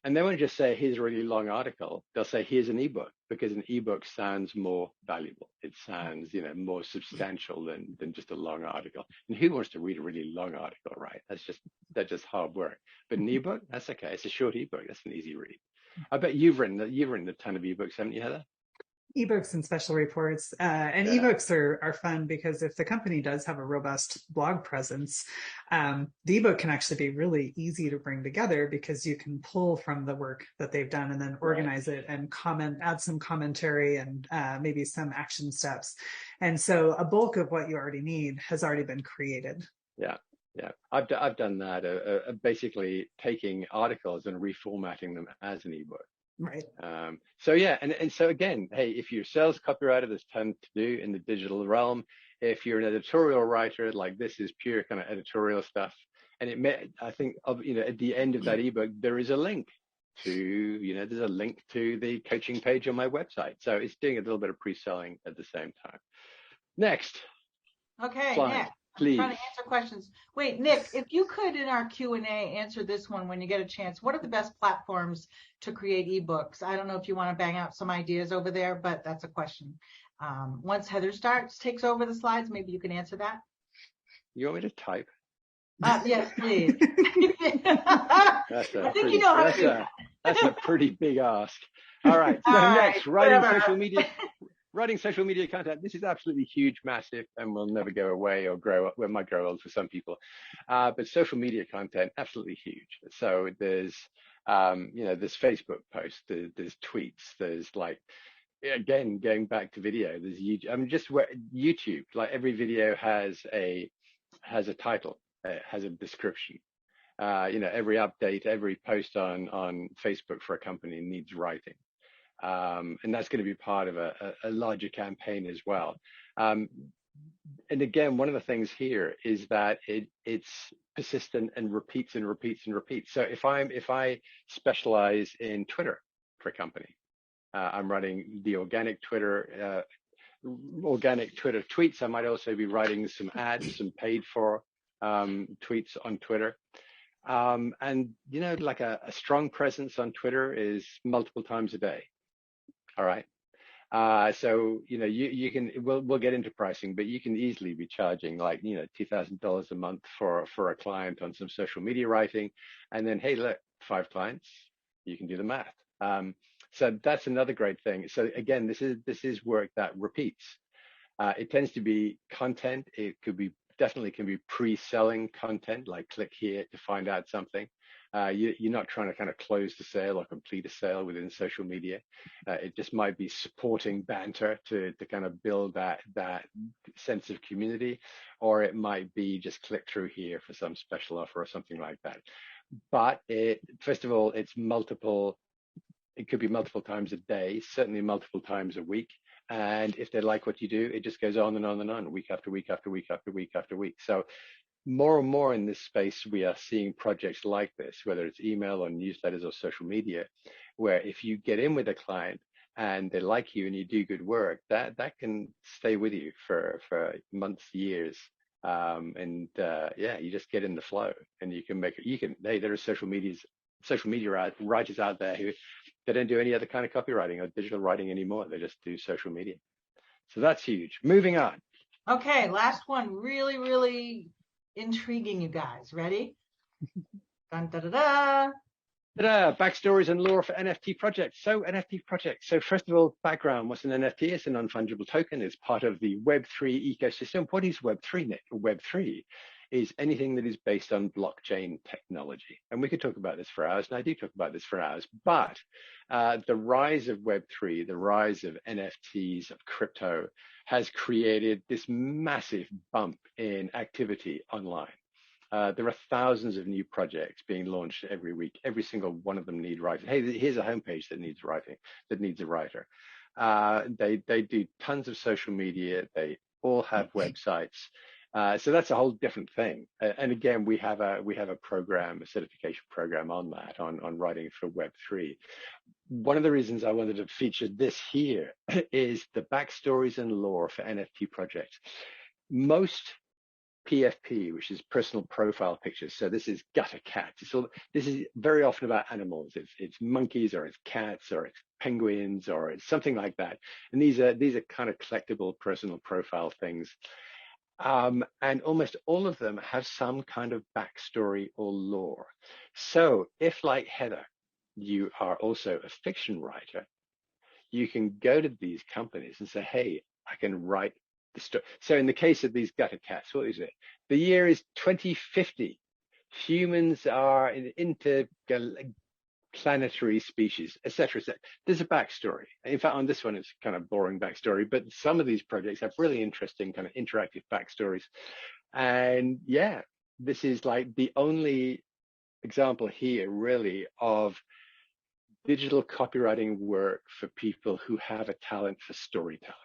and they won't just say, here's a really long article. They'll say, here's an ebook, because an ebook sounds more valuable. It sounds, more substantial than just a long article. And who wants to read a really long article, right? That's just hard work. But an ebook, that's okay. It's a short ebook. That's an easy read. I bet you've written a ton of ebooks, haven't you, Heather? Ebooks and special reports. And ebooks are fun because if the company does have a robust blog presence, the ebook can actually be really easy to bring together, because you can pull from the work that they've done and then organize it and add some commentary and maybe some action steps. And so a bulk of what you already need has already been created. Yeah. I've done that, basically taking articles and reformatting them as an ebook. Right. So yeah, and so again, hey, if you're a sales copywriter, there's tons to do in the digital realm. If you're an editorial writer, like this is pure kind of editorial stuff. And I think at the end of that ebook, there is a link to, there's a link to the coaching page on my website. So it's doing a little bit of pre-selling at the same time. Next. Okay, Slide, Nick. please. I'm trying to answer questions. Wait, Nick, if you could in our Q&A answer this one when you get a chance, what are the best platforms to create ebooks? I don't know if you want to bang out some ideas over there, but that's a question. Once Heather takes over the slides, maybe you can answer that. You want me to type? Yes, please. That's a pretty big ask. All right. So next, writing social media content. This is absolutely huge, massive, and will never go away or grow up. Well, it might grow old for some people, but social media content, absolutely huge. So there's Facebook posts, there's tweets, there's again, going back to video, there's YouTube. I mean, just YouTube, like every video has a title, has a description. Every update, every post on Facebook for a company needs writing. And that's going to be part of a larger campaign as well. And again, one of the things here is that it's persistent and repeats and repeats and repeats. So if I specialize in Twitter for a company, I'm running the organic Twitter tweets. I might also be writing some ads, some paid for tweets on Twitter. And like a strong presence on Twitter is multiple times a day. All right. So you can we'll get into pricing, but you can easily be charging like $2,000 a month for a client on some social media writing, and then hey, look, 5 clients, you can do the math. So that's another great thing. So again, this is work that repeats. It tends to be content. It definitely can be pre-selling content, like click here to find out something. You're not trying to kind of close the sale or complete a sale within social media. It just might be supporting banter to kind of build that sense of community, or it might be just click through here for some special offer or something like that. But first of all, it's multiple. It could be multiple times a day, certainly multiple times a week. And if they like what you do, it just goes on and on and on, week after week after week after week after week. So more and more in this space, we are seeing projects like this, whether it's email or newsletters or social media, where if you get in with a client and they like you and you do good work, that can stay with you for months, years. You just get in the flow, and hey, there are social media writers out there who they don't do any other kind of copywriting or digital writing anymore. They just do social media. So that's huge. Moving on. Okay, last one. Really, really intriguing, you guys. Ready? Dun, da, da, da. Ta-da, backstories and lore for NFT projects. So NFT projects. So first of all, background. What's an NFT? It's a non-fungible token. It's part of the Web3 ecosystem. What is Web3, Nick? Web3 is anything that is based on blockchain technology. And we could talk about this for hours, and I do talk about this for hours, but the rise of Web3, the rise of NFTs, of crypto, has created this massive bump in activity online. There are thousands of new projects being launched every week. Every single one of them need writing. Hey, here's a homepage that needs writing, that needs a writer. They do tons of social media. They all have websites. So that's a whole different thing. And again, we have a program, a certification program on that, on writing for Web3. One of the reasons I wanted to feature this here is the backstories and lore for NFT projects. Most PFP, which is personal profile pictures. So this is gutter cats. This is very often about animals. It's monkeys, or it's cats, or it's penguins, or it's something like that. And these are kind of collectible personal profile things. And almost all of them have some kind of backstory or lore. So if, like Heather, you are also a fiction writer, you can go to these companies and say, hey, I can write the story. So in the case of these gutter cats, what is it? The year is 2050. Humans are interplanetary species, etc., etc. There's a backstory. In fact, on this one, it's kind of boring backstory, but some of these projects have really interesting kind of interactive backstories. And yeah, this is like the only example here, really, of digital copywriting work for people who have a talent for storytelling,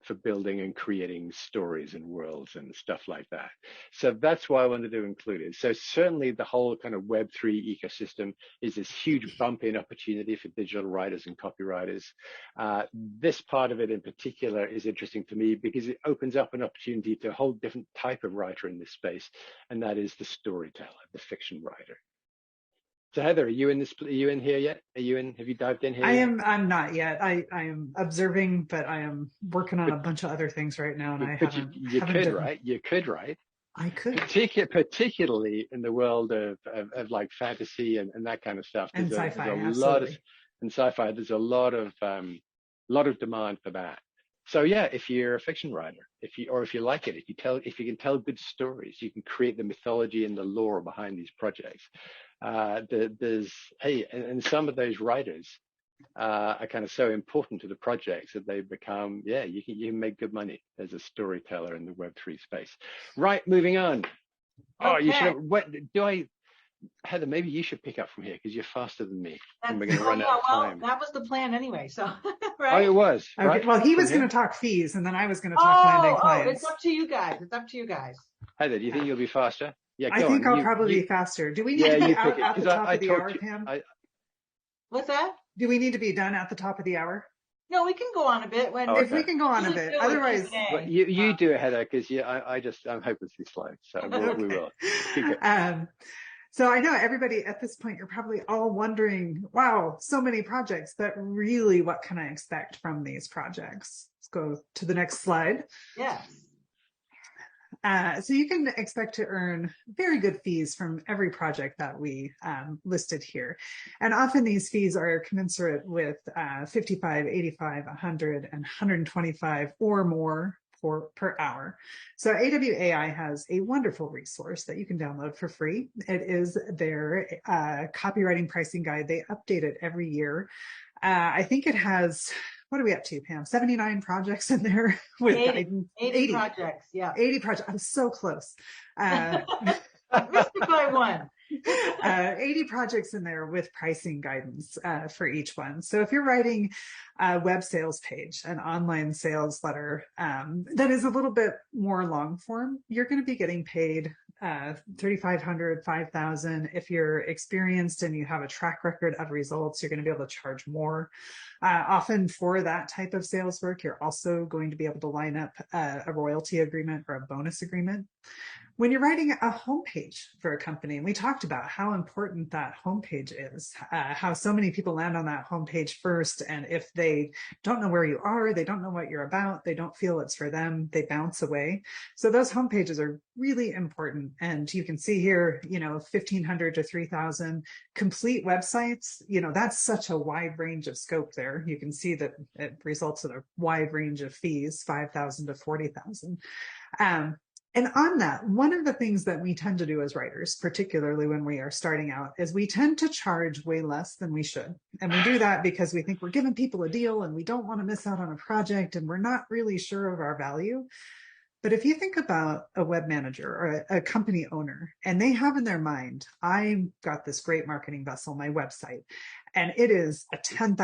for building and creating stories and worlds and stuff like that. So that's why I wanted to include it. So certainly the whole kind of Web3 ecosystem is this huge bump in opportunity for digital writers and copywriters. This part of it in particular is interesting to me because it opens up an opportunity to a whole different type of writer in this space, and that is the storyteller, the fiction writer. So Heather, are you in here yet? Have you dived in here? I'm not yet. I am observing, but I am working on a bunch of other things right now, and you could, right? I could. Particularly in the world of like fantasy and that kind of stuff. And sci-fi, and sci-fi. There's a lot of demand for that. So yeah, if you're a fiction writer, if you like it, if you can tell good stories, you can create the mythology and the lore behind these projects. And some of those writers are kind of so important to the projects that they become, you can make good money as a storyteller in the Web3 space. Right, moving on. Okay. You should have, Heather, maybe you should pick up from here because you're faster than me, That's, and we're going to run out of time. Well, that was the plan anyway. So, right? Oh, it was. Okay. Right? Well, he was going to talk fees, and then I was going to talk landing clients. It's up to you guys. It's up to you guys. Heather, do you think you'll be faster? Yeah, I think I'll probably be faster. Do we need to be out at the top of the hour, Pam? What's that? Do we need to be done at the top of the hour? No, we can go on a bit. If we can go on a bit, otherwise, you do it, Heather, because I'm hopelessly slow, so we will. So I know everybody at this point, you're probably all wondering, wow, so many projects, but really, what can I expect from these projects? Let's go to the next slide. Yes. So you can expect to earn very good fees from every project that we listed here. And often these fees are commensurate with 55, 85, 100, and 125 or more per hour. So AWAI has a wonderful resource that you can download for free. It is their copywriting pricing guide. They update it every year. I think it has, what are we up to, Pam? 79 projects in there with 80 projects. Yeah. 80 projects. I'm so close. Missed it by one. 80 projects in there with pricing guidance for each one. So if you're writing a web sales page, an online sales letter that is a little bit more long form, you're going to be getting paid $3,500, $5,000. If you're experienced and you have a track record of results, you're going to be able to charge more. Often for that type of sales work, you're also going to be able to line up a royalty agreement or a bonus agreement. When you're writing a homepage for a company, and we talked about how important that homepage is, how so many people land on that homepage first, and if they don't know where you are, they don't know what you're about, they don't feel it's for them, they bounce away. So those homepages are really important. And you can see here, 1,500 to 3,000 complete websites. That's such a wide range of scope there. You can see that it results in a wide range of fees, 5,000 to 40,000. And on that, one of the things that we tend to do as writers, particularly when we are starting out, is we tend to charge way less than we should. And we do that because we think we're giving people a deal and we don't want to miss out on a project and we're not really sure of our value. But if you think about a web manager or a company owner, and they have in their mind, I've got this great marketing vessel, my website, and it is a $10,000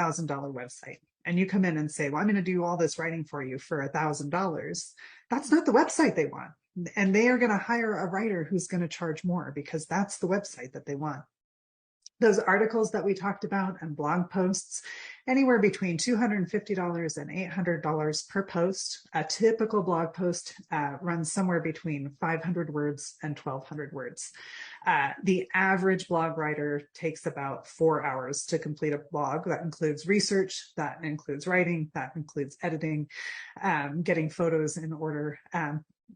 website. And you come in and say, well, I'm going to do all this writing for you for $1,000. That's not the website they want. And they are going to hire a writer who's going to charge more because that's the website that they want. Those articles that we talked about and blog posts, anywhere between $250 and $800 per post. A typical blog post runs somewhere between 500 words and 1,200 words. The average blog writer takes about 4 hours to complete a blog. That includes research, that includes writing, that includes editing, getting photos in order.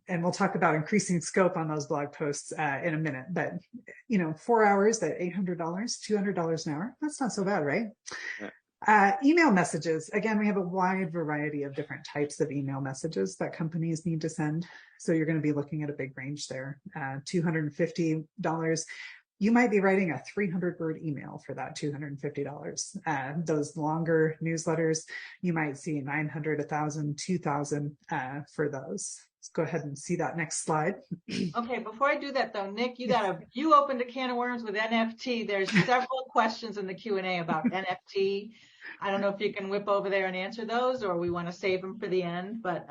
And we'll talk about increasing scope on those blog posts in a minute. But, 4 hours at $800, $200 an hour, that's not so bad, right? Yeah. Email messages. Again, we have a wide variety of different types of email messages that companies need to send. So you're going to be looking at a big range there. $250. You might be writing a 300-word email for that $250. Those longer newsletters, you might see 900, 1,000, 2,000 for those. Let's go ahead and see that next slide. Okay, before I do that though, Nick, you opened a can of worms with NFT. There's several questions in the Q&A about NFT. I don't know if you can whip over there and answer those, or we want to save them for the end. But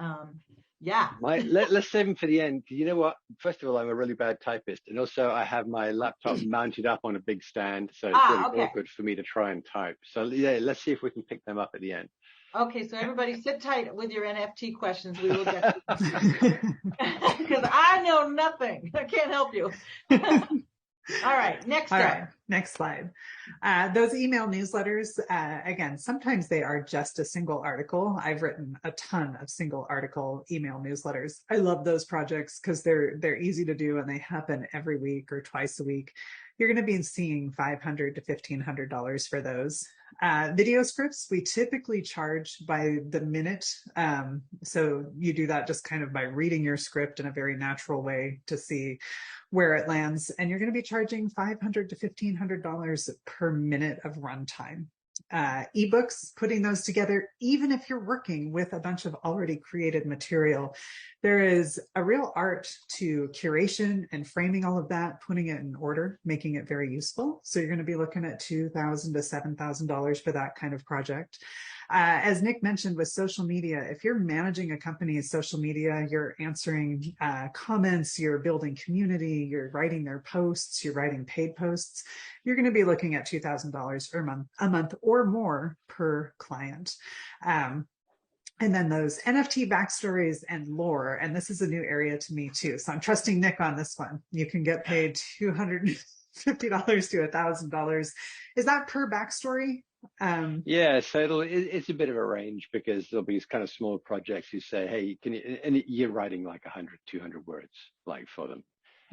yeah. Let's save them for the end. You know what? First of all, I'm a really bad typist, and also I have my laptop mounted up on a big stand, so it's really awkward for me to try and type. So yeah, let's see if we can pick them up at the end. Okay, so everybody sit tight with your NFT questions. We will get because I know nothing. I can't help you. All right, next up. All right, next slide. Those email newsletters, again, sometimes they are just a single article. I've written a ton of single article email newsletters. I love those projects because they're easy to do and they happen every week or twice a week. You're going to be seeing $500 to $1,500 for those. Video scripts, we typically charge by the minute. So you do that just kind of by reading your script in a very natural way to see where it lands. And you're going to be charging $500 to $1,500 per minute of runtime. ebooks, putting those together, even if you're working with a bunch of already created material. There is a real art to curation and framing all of that, putting it in order, making it very useful. So you're going to be looking at $2,000 to $7,000 for that kind of project. As Nick mentioned with social media, if you're managing a company's social media, you're answering comments, you're building community, you're writing their posts, you're writing paid posts, you're going to be looking at $2,000 a month or more per client. And then those NFT backstories and lore, and this is a new area to me too. So I'm trusting Nick on this one. You can get paid $250 to $1,000. Is that per backstory? Yeah, so it's a bit of a range, because there'll be kind of small projects you say, hey, can you, and you're writing like 100, 200 words like for them.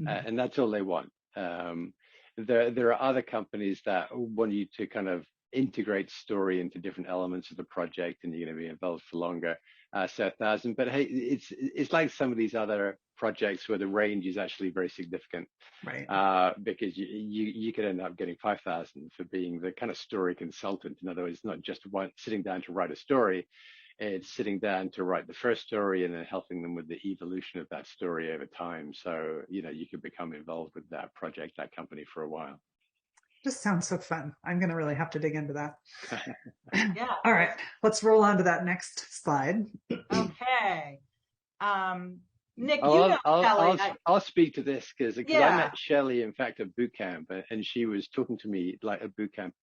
Mm-hmm. And that's all they want. There are other companies that want you to kind of integrate story into different elements of the project, and you're going to be involved for longer. So 1,000, but hey, it's like some of these other projects where the range is actually very significant, right? Because you could end up getting 5,000 for being the kind of story consultant. In other words, not just sitting down to write a story, it's sitting down to write the first story and then helping them with the evolution of that story over time. So you could become involved with that project, that company for a while. Just sounds so fun. I'm going to really have to dig into that. Yeah. All right. Let's roll on to that next slide. Okay. Nick, Kelly. I'll speak to this because I met Shelley, in fact, at boot camp, and she was talking to me like at boot camp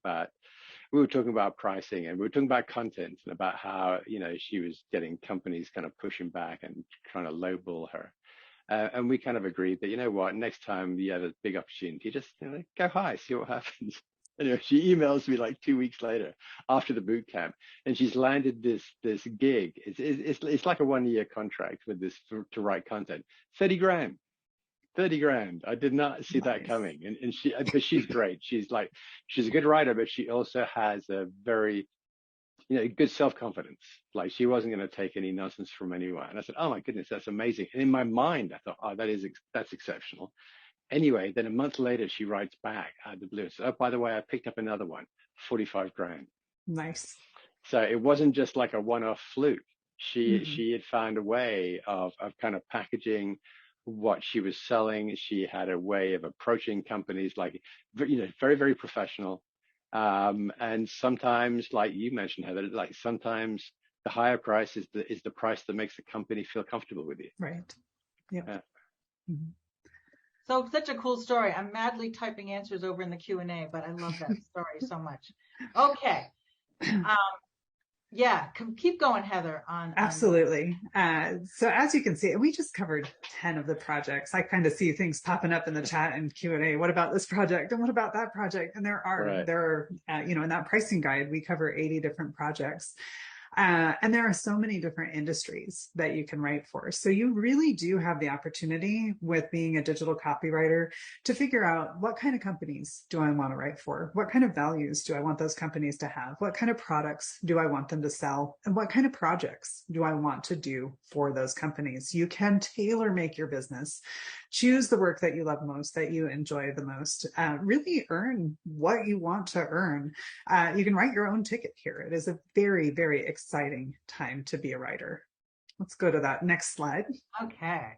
we were talking about pricing, and we were talking about content, and about how, she was getting companies kind of pushing back and trying to lowball her. And we kind of agreed that, next time you have a big opportunity, just go high, see what happens. Anyway, she emails me like 2 weeks later after the boot camp, and she's landed this gig. It's like a 1-year contract with this to write content. 30 grand. I did not see that coming. But she's great. She's a good writer, but she also has a very good self-confidence. Like, she wasn't going to take any nonsense from anyone. And I said, oh my goodness, that's amazing. And in my mind, I thought, oh, that's exceptional. Anyway, then a month later, she writes back out of the blue. So, oh, by the way, I picked up another one, 45 grand. Nice. So it wasn't just like a one-off fluke. She had found a way of kind of packaging what she was selling. She had a way of approaching companies, like, very, very professional. And sometimes, like you mentioned, Heather, like sometimes the higher price is the price that makes the company feel comfortable with you. Right. Yeah. Mm-hmm. So such a cool story. I'm madly typing answers over in the Q&A, but I love that story so much. Okay. Keep going, Heather. Absolutely. So as you can see, we just covered 10 of the projects. I kind of see things popping up in the chat and Q&A. What about this project? And what about that project? And there are, in that pricing guide, we cover 80 different projects. And there are so many different industries that you can write for. So you really do have the opportunity with being a digital copywriter to figure out, what kind of companies do I want to write for? What kind of values do I want those companies to have? What kind of products do I want them to sell? And what kind of projects do I want to do for those companies? You can tailor make your business, choose the work that you love most, that you enjoy the most, really earn what you want to earn. You can write your own ticket here. It is a very, very exciting time to be a writer. Let's go to that next slide. Okay.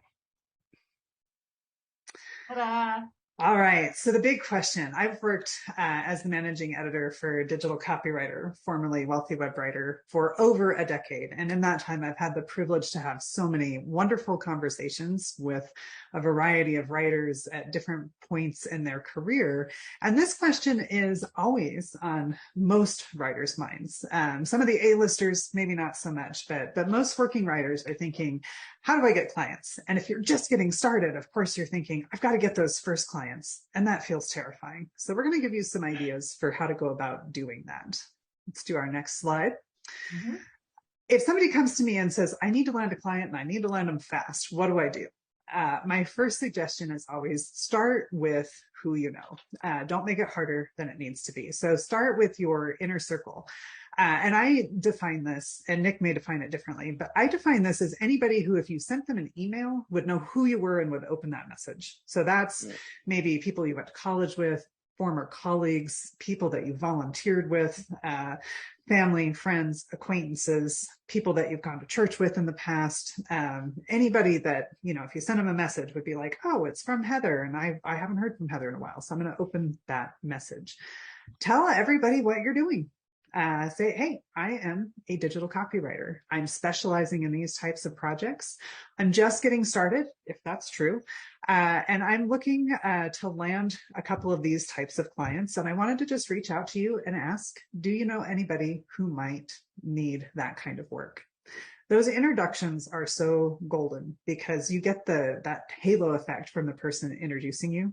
Ta-da. All right. So the big question, I've worked as the managing editor for Digital Copywriter, formerly Wealthy Web Writer, for over a decade. And in that time, I've had the privilege to have so many wonderful conversations with a variety of writers at different points in their career. And this question is always on most writers' minds. Some of the A-listers, maybe not so much, but most working writers are thinking, how do I get clients? And if you're just getting started, of course, you're thinking, I've got to get those first clients. And that feels terrifying. So we're going to give you some ideas for how to go about doing that. Let's do our next slide. Mm-hmm. If somebody comes to me and says, I need to land a client and I need to land them fast, what do I do? My first suggestion is always start with who you know. Don't make it harder than it needs to be. So start with your inner circle. And I define this, and Nick may define it differently, but I define this as anybody who, if you sent them an email, would know who you were and would open that message. So that's maybe people you went to college with, former colleagues, people that you volunteered with, family, friends, acquaintances, people that you've gone to church with in the past, anybody that, if you send them a message would be like, oh, it's from Heather, and I haven't heard from Heather in a while, so I'm going to open that message. Tell everybody what you're doing. Say, hey, I am a digital copywriter. I'm specializing in these types of projects. I'm just getting started, if that's true. And I'm looking to land a couple of these types of clients. And I wanted to just reach out to you and ask, do you know anybody who might need that kind of work? Those introductions are so golden because you get that halo effect from the person introducing you.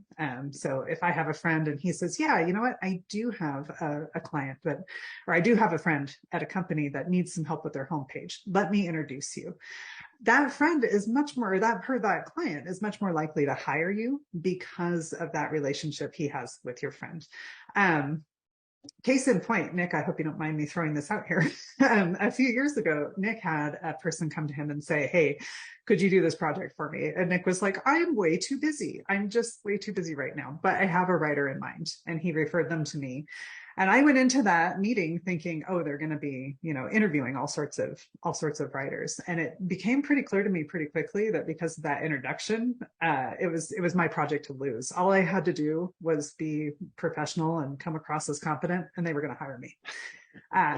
So if I have a friend and he says, yeah, you know what, I do have a client or I do have a friend at a company that needs some help with their homepage, let me introduce you. That friend is much more, that client is much more likely to hire you because of that relationship he has with your friend. Case in point, Nick, I hope you don't mind me throwing this out here. A few years ago, Nick had a person come to him and say, hey, could you do this project for me? And Nick was like, I'm way too busy. I'm just way too busy right now, but I have a writer in mind. And he referred them to me. And I went into that meeting thinking, oh, they're going to be, interviewing all sorts of writers. And it became pretty clear to me pretty quickly that because of that introduction, it was my project to lose. All I had to do was be professional and come across as competent, and they were going to hire me.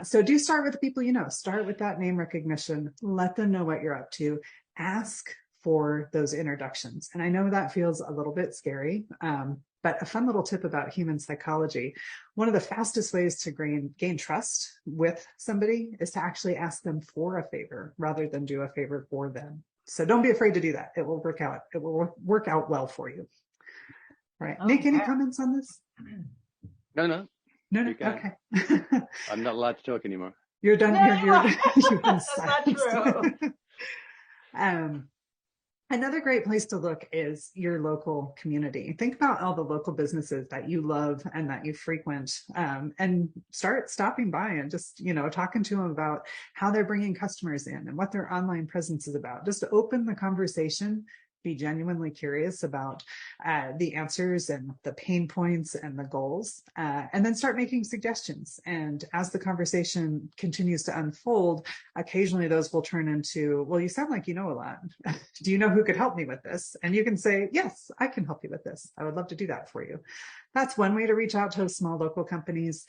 So do start with the people you know. Start with that name recognition. Let them know what you're up to. Ask for those introductions. And I know that feels a little bit scary, but a fun little tip about human psychology, one of the fastest ways to gain trust with somebody is to actually ask them for a favor rather than do a favor for them. So don't be afraid to do that. It will work out. It will work out well for you. All right. Nick, any comments on this? No. No. Okay. I'm not allowed to talk anymore. You're done. No. You've been silenced. That's not true. Another great place to look is your local community. Think about all the local businesses that you love and that you frequent, and start stopping by and just, talking to them about how they're bringing customers in and what their online presence is about. Just open the conversation. Be genuinely curious about the answers and the pain points and the goals, and then start making suggestions. And as the conversation continues to unfold, occasionally those will turn into, well, you sound like you know a lot. Do you know who could help me with this? And you can say, yes, I can help you with this. I would love to do that for you. That's one way to reach out to small local companies.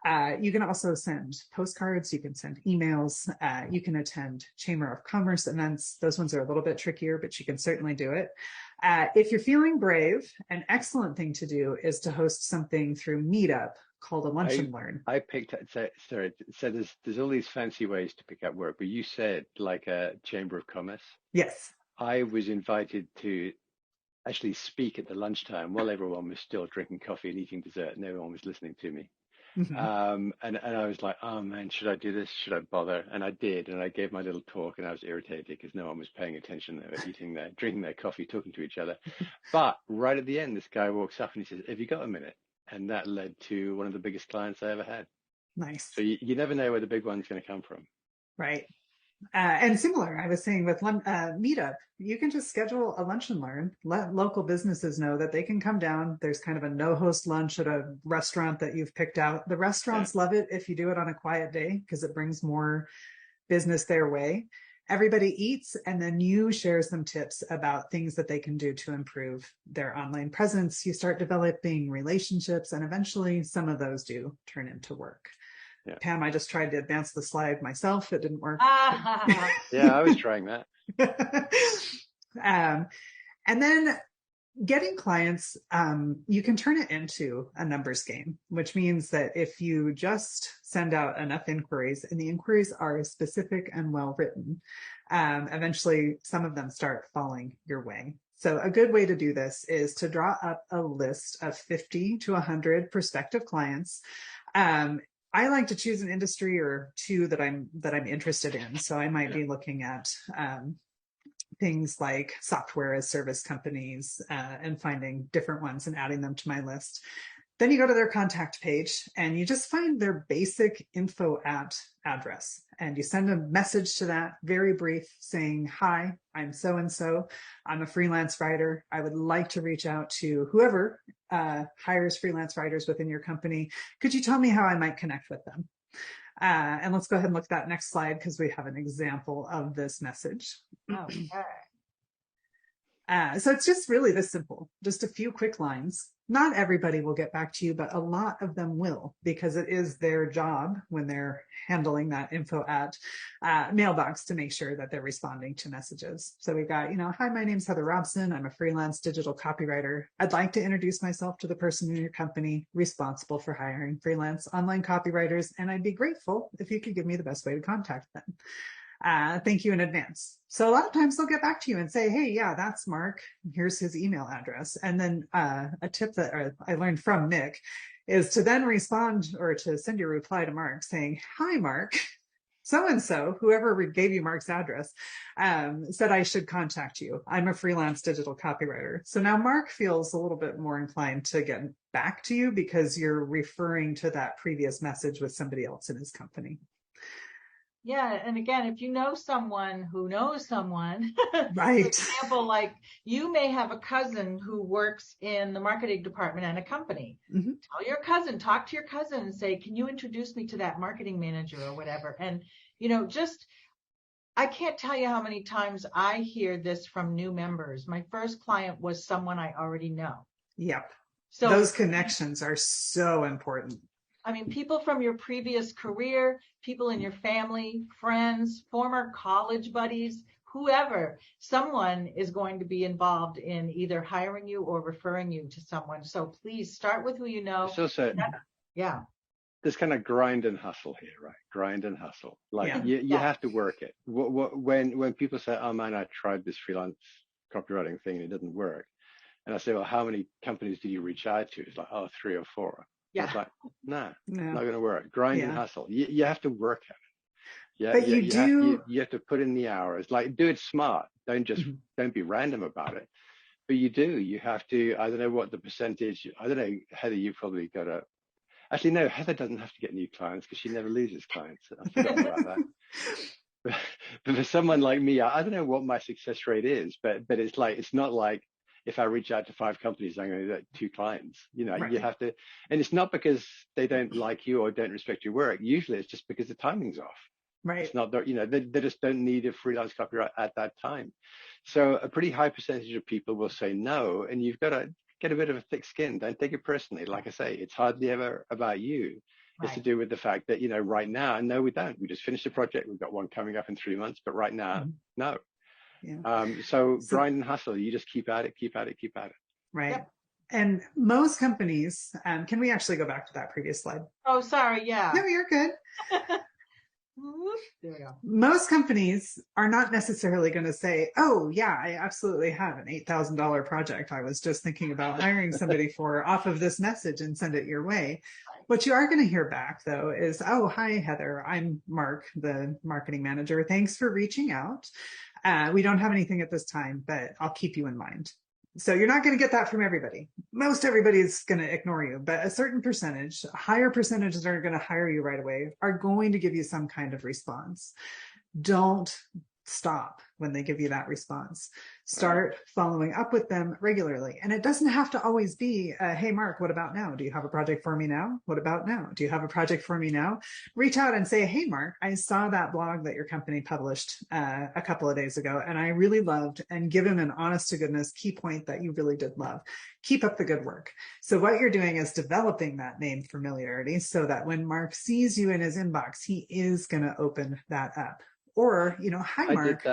You can also send postcards, you can send emails, you can attend Chamber of Commerce events. Those ones are a little bit trickier, but you can certainly do it. If you're feeling brave, an excellent thing to do is to host something through Meetup called a Lunch and Learn. I picked, sorry, so there's all these fancy ways to pick up work, but you said like a Chamber of Commerce. Yes. I was invited to actually speak at the lunchtime while everyone was still drinking coffee and eating dessert and everyone was listening to me. Mm-hmm. And I was like, oh man, should I do this? Should I bother? And I did. And I gave my little talk and I was irritated because no one was paying attention. They were drinking their coffee, talking to each other. But right at the end, this guy walks up and he says, have you got a minute? And that led to one of the biggest clients I ever had. Nice. So you never know where the big one's going to come from. Right. And similar, I was saying with Meetup, you can just schedule a lunch and learn, let local businesses know that they can come down. There's kind of a no-host lunch at a restaurant that you've picked out. The restaurants love it if you do it on a quiet day because it brings more business their way. Everybody eats, and then you share some tips about things that they can do to improve their online presence. You start developing relationships, and eventually some of those do turn into work. Yeah. Pam, I just tried to advance the slide myself. It didn't work. Yeah, I was trying that. And then getting clients, you can turn it into a numbers game, which means that if you just send out enough inquiries and the inquiries are specific and well written, eventually some of them start falling your way. So a good way to do this is to draw up a list of 50 to 100 prospective clients. I like to choose an industry or two that I'm interested in. So I might be looking at things like software as service companies and finding different ones and adding them to my list. Then you go to their contact page and you just find their basic info at address. and you send a message to that, very brief, saying, hi, I'm so-and-so. I'm a freelance writer. I would like to reach out to whoever hires freelance writers within your company. Could you tell me how I might connect with them? And let's go ahead and look at that next slide because we have an example of this message. Okay. So it's just really this simple, just a few quick lines. Not everybody will get back to you, but a lot of them will, because it is their job when they're handling that info at mailbox to make sure that they're responding to messages. So we've got, hi, my name's Heather Robson. I'm a freelance digital copywriter. I'd like to introduce myself to the person in your company responsible for hiring freelance online copywriters, and I'd be grateful if you could give me the best way to contact them. Thank you in advance. So a lot of times they'll get back to you and say, hey, yeah, that's Mark. Here's his email address. And then a tip that I learned from Nick is to then respond or to send your reply to Mark saying, hi, Mark. So-and-so, whoever gave you Mark's address, said I should contact you. I'm a freelance digital copywriter. So now Mark feels a little bit more inclined to get back to you because you're referring to that previous message with somebody else in his company. Yeah, and again, if you know someone who knows someone, right. For example, like you may have a cousin who works in the marketing department at a company. Mm-hmm. Tell your cousin, talk to your cousin and say, can you introduce me to that marketing manager or whatever? And, I can't tell you how many times I hear this from new members. My first client was someone I already know. Yep. So those connections are so important. I mean, people from your previous career, people in your family, friends, former college buddies, whoever, someone is going to be involved in either hiring you or referring you to someone. So please start with who you know. Yeah. There's kind of grind and hustle here, right? Grind and hustle. Like you have to work it. When people say, oh man, I tried this freelance copywriting thing and it didn't work. And I say, well, how many companies did you reach out to? It's like, 3 or 4. Yeah. It's like, no, not going to work. Grind and hustle. You have to work at it. Yeah, but you have to put in the hours. Like, do it smart. Don't be random about it. But you have to. I don't know what the percentage. I don't know, Heather. You probably got a. Actually, no. Heather doesn't have to get new clients because she never loses clients. I forgot about that. But for someone like me, I don't know what my success rate is. But it's not like. If I reach out to 5 companies, I'm going to get 2 clients. Right. You have to, and it's not because they don't like you or don't respect your work. Usually it's just because the timing's off. Right. It's not that, they just don't need a freelance copywriter at that time. So a pretty high percentage of people will say no, and you've got to get a bit of a thick skin. Don't take it personally. Like I say, it's hardly ever about you. Right. It's to do with the fact that, right now, no, we don't. We just finished a project. We've got one coming up in 3 months, but right now, no. Yeah. So grind and hustle. You just keep at it. Right. Yep. And most companies, can we actually go back to that previous slide? Oh, sorry. Yeah. No, you're good. There we go. Most companies are not necessarily going to say, oh, yeah, I absolutely have an $8,000 project I was just thinking about hiring somebody for off of this message and send it your way. What you are going to hear back, though, is, oh, hi, Heather. I'm Mark, the marketing manager. Thanks for reaching out. We don't have anything at this time, but I'll keep you in mind. So you're not going to get that from everybody. Most everybody is going to ignore you, but a certain percentage, a higher percentage that are going to hire you right away are going to give you some kind of response. Don't stop when they give you that response. Start following up with them regularly. And it doesn't have to always be, hey, Mark, what about now? Do you have a project for me now? What about now? Do you have a project for me now? Reach out and say, hey, Mark, I saw that blog that your company published a couple of days ago, and I really loved, and give him an honest to goodness key point that you really did love. Keep up the good work. So what you're doing is developing that name familiarity so that when Mark sees you in his inbox, he is going to open that up. Or, hi, Mark.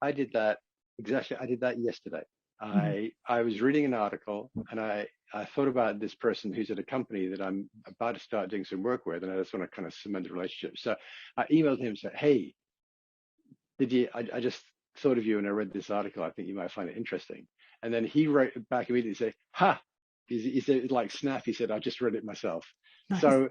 I did that. Exactly. I did that yesterday. I was reading an article and I thought about this person who's at a company that I'm about to start doing some work with, and I just want to kind of cement a relationship. So I emailed him and said, hey, I just thought of you and I read this article. I think you might find it interesting. And then he wrote back immediately and said, ha, he said, like snap, he said, I just read it myself. Nice. So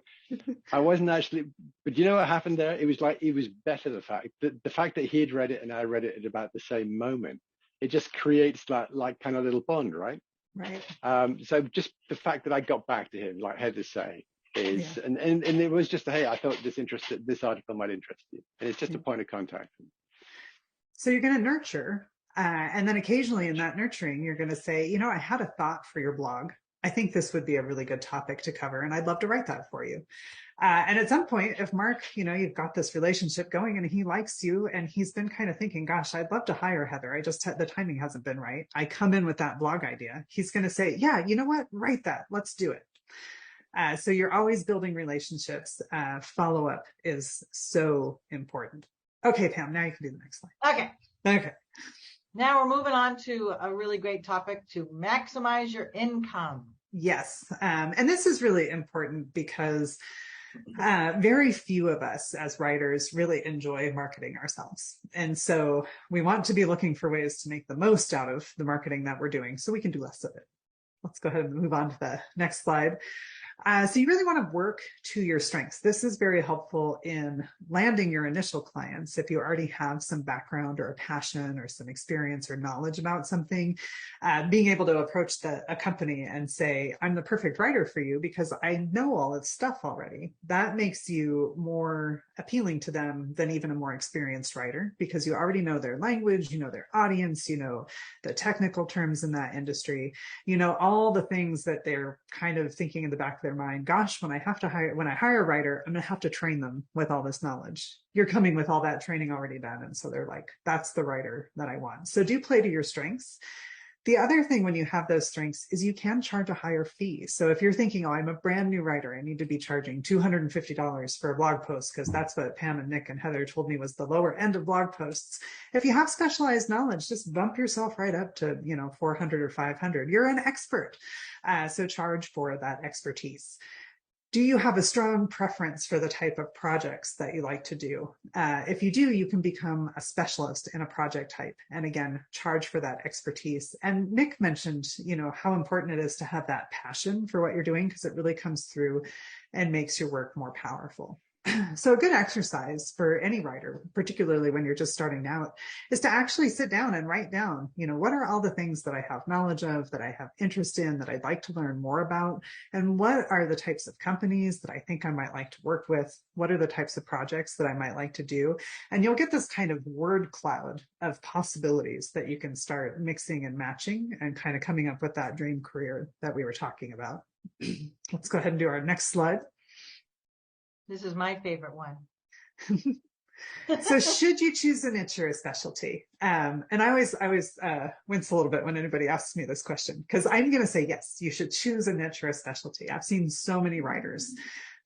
I wasn't actually, but you know what happened there? It was better the fact that he had read it and I read it at about the same moment. It just creates that like kind of little bond, right? Right. So just the fact that I got back to him, like Heather say, and it was just, hey, I thought this article might interest you. And it's just a point of contact. So you're going to nurture. And then occasionally in that nurturing, you're going to say, I had a thought for your blog. I think this would be a really good topic to cover, and I'd love to write that for you. And at some point, if Mark, you've got this relationship going and he likes you and he's been kind of thinking, gosh, I'd love to hire Heather. The timing hasn't been right. I come in with that blog idea. He's going to say, yeah, you know what? Write that. Let's do it. So you're always building relationships. Follow-up is so important. Okay, Pam, now you can do the next slide. Okay. Now we're moving on to a really great topic, to maximize your income. Yes. And this is really important because very few of us as writers really enjoy marketing ourselves. And so we want to be looking for ways to make the most out of the marketing that we're doing so we can do less of it. Let's go ahead and move on to the next slide. So you really want to work to your strengths. This is very helpful in landing your initial clients. If you already have some background or a passion or some experience or knowledge about something, being able to approach a company and say, I'm the perfect writer for you because I know all this stuff already. That makes you more appealing to them than even a more experienced writer, because you already know their language, you know their audience, you know the technical terms in that industry, you know all the things that they're kind of thinking in the back of their mind. Gosh, when I hire a writer, I'm going to have to train them with all this knowledge. You're coming with all that training already done. And so they're like, that's the writer that I want. So do play to your strengths. The other thing when you have those strengths is you can charge a higher fee. So if you're thinking, oh, I'm a brand new writer, I need to be charging $250 for a blog post because that's what Pam and Nick and Heather told me was the lower end of blog posts. If you have specialized knowledge, just bump yourself right up to, 400 or 500. You're an expert. So charge for that expertise. Do you have a strong preference for the type of projects that you like to do? If you do, you can become a specialist in a project type. And again, charge for that expertise. And Nick mentioned, how important it is to have that passion for what you're doing, because it really comes through and makes your work more powerful. So a good exercise for any writer, particularly when you're just starting out, is to actually sit down and write down, what are all the things that I have knowledge of, that I have interest in, that I'd like to learn more about, and what are the types of companies that I think I might like to work with? What are the types of projects that I might like to do? And you'll get this kind of word cloud of possibilities that you can start mixing and matching and kind of coming up with that dream career that we were talking about. Let's go ahead and do our next slide. This is my favorite one. So should you choose a niche or a specialty? And I always wince a little bit when anybody asks me this question, because I'm going to say, yes, you should choose a niche or a specialty. I've seen so many writers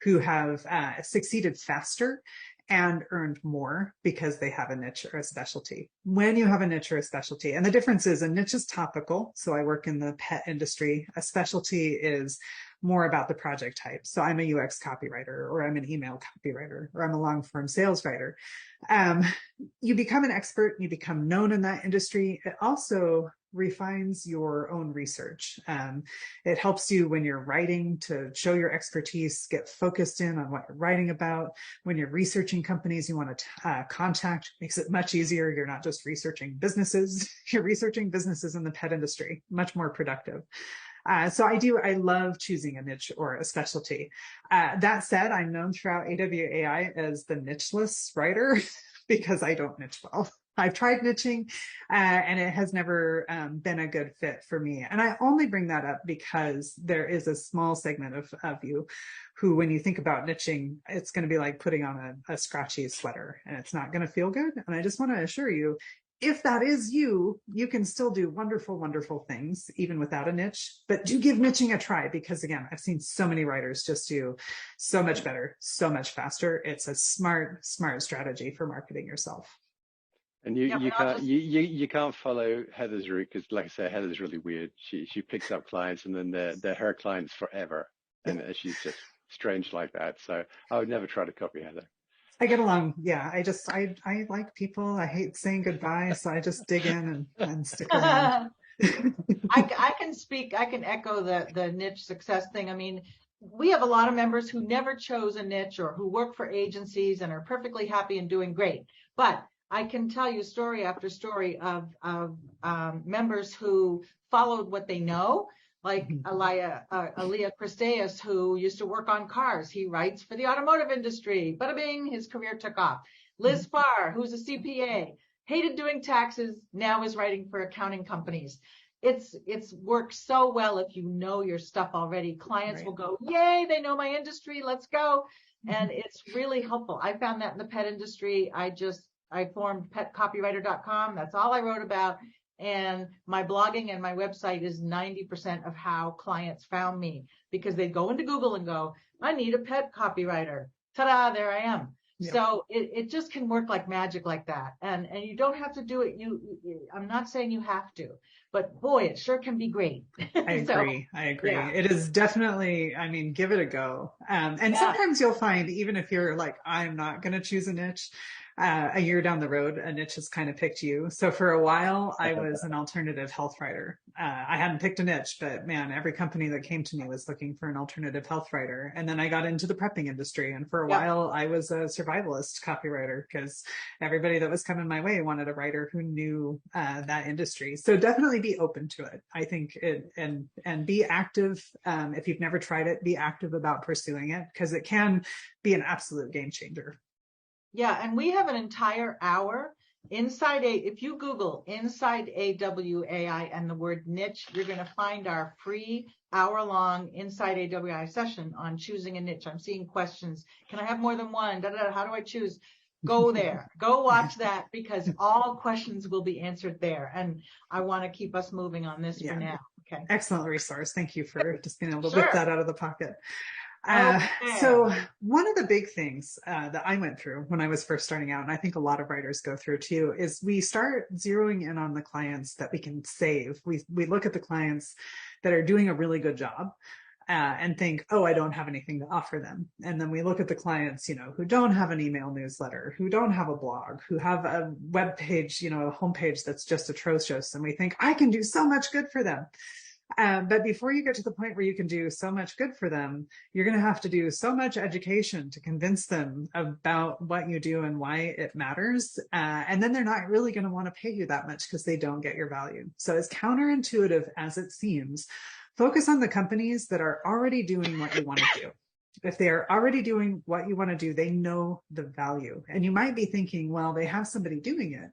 who have succeeded faster and earned more because they have a niche or a specialty. When you have a niche or a specialty, and the difference is a niche is topical. So I work in the pet industry. A specialty is more about the project type. So I'm a UX copywriter, or I'm an email copywriter, or I'm a long form sales writer. You become an expert, you become known in that industry. It also refines your own research. It helps you when you're writing to show your expertise, get focused in on what you're writing about. When you're researching companies you want to contact, makes it much easier. You're not just researching businesses, you're researching businesses in the pet industry, much more productive. So I love choosing a niche or a specialty. That said, I'm known throughout AWAI as the nicheless writer because I don't niche well. I've tried niching and it has never been a good fit for me. And I only bring that up because there is a small segment of you who, when you think about niching, it's going to be like putting on a scratchy sweater and it's not going to feel good. And I just want to assure you, if that is you, you can still do wonderful, wonderful things, even without a niche, but do give niching a try, because again, I've seen so many writers just do so much better, so much faster. It's a smart strategy for marketing yourself. And you can't follow Heather's route, because like I say, Heather's really weird. She picks up clients and then they're her clients forever. And she's just strange like that. So I would never try to copy Heather. I get along. Yeah. I like people. I hate saying goodbye. So I just dig in and stick around. I can echo the niche success thing. I mean, we have a lot of members who never chose a niche or who work for agencies and are perfectly happy and doing great. But I can tell you story after story of members who followed what they know, like Elia Christeas, who used to work on cars. He writes for the automotive industry. Bada bing, his career took off. Liz Farr, who's a CPA, hated doing taxes, now is writing for accounting companies. It's worked so well if you know your stuff already. Clients will go, yay, they know my industry, let's go. And it's really helpful. I found that in the pet industry. I formed petcopywriter.com. That's all I wrote about. And my blogging and my website is 90% of how clients found me, because they go into Google and go, I need a pet copywriter. Ta-da, there I am. Yep. So it just can work like magic like that. And you don't have to do it. I'm not saying you have to, but boy, it sure can be great. I agree. Yeah. It is definitely, I mean, give it a go. And sometimes you'll find, even if you're like, I'm not going to choose a niche, a year down the road, a niche has kind of picked you. So for a while, I was an alternative health writer. I hadn't picked a niche, but man, every company that came to me was looking for an alternative health writer. And then I got into the prepping industry. And for a while, I was a survivalist copywriter, because everybody that was coming my way wanted a writer who knew that industry. So definitely be open to it. I think and be active. If you've never tried it, be active about pursuing it, because it can be an absolute game changer. Yeah, and we have an entire hour if you Google Inside AWAI and the word niche, you're going to find our free hour-long Inside AWAI session on choosing a niche. I'm seeing questions. Can I have more than one? How do I choose? Go there. Go watch that, because all questions will be answered there. And I want to keep us moving on this for now. Okay. Excellent resource. Thank you for just being able to whip that out of the pocket. So one of the big things that I went through when I was first starting out, and I think a lot of writers go through too, is we start zeroing in on the clients that we can save. We look at the clients that are doing a really good job and think, oh, I don't have anything to offer them. And then we look at the clients, who don't have an email newsletter, who don't have a blog, who have a web page, a homepage that's just atrocious. And we think, I can do so much good for them. But before you get to the point where you can do so much good for them, you're going to have to do so much education to convince them about what you do and why it matters. And then they're not really going to want to pay you that much because they don't get your value. So as counterintuitive as it seems, focus on the companies that are already doing what you want to do. If they are already doing what you want to do, they know the value. And you might be thinking, well, they have somebody doing it.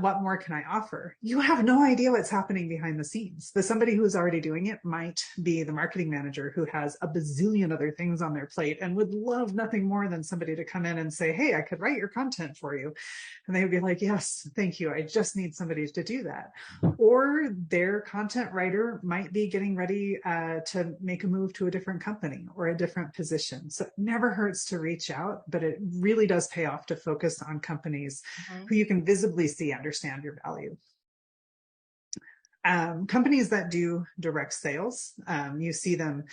What more can I offer? You have no idea what's happening behind the scenes. But somebody who's already doing it might be the marketing manager who has a bazillion other things on their plate and would love nothing more than somebody to come in and say, hey, I could write your content for you. And they would be like, yes, thank you. I just need somebody to do that. Or their content writer might be getting ready to make a move to a different company or a different position. So it never hurts to reach out, but it really does pay off to focus on companies who you can visibly understand your value. Companies that do direct sales, you see them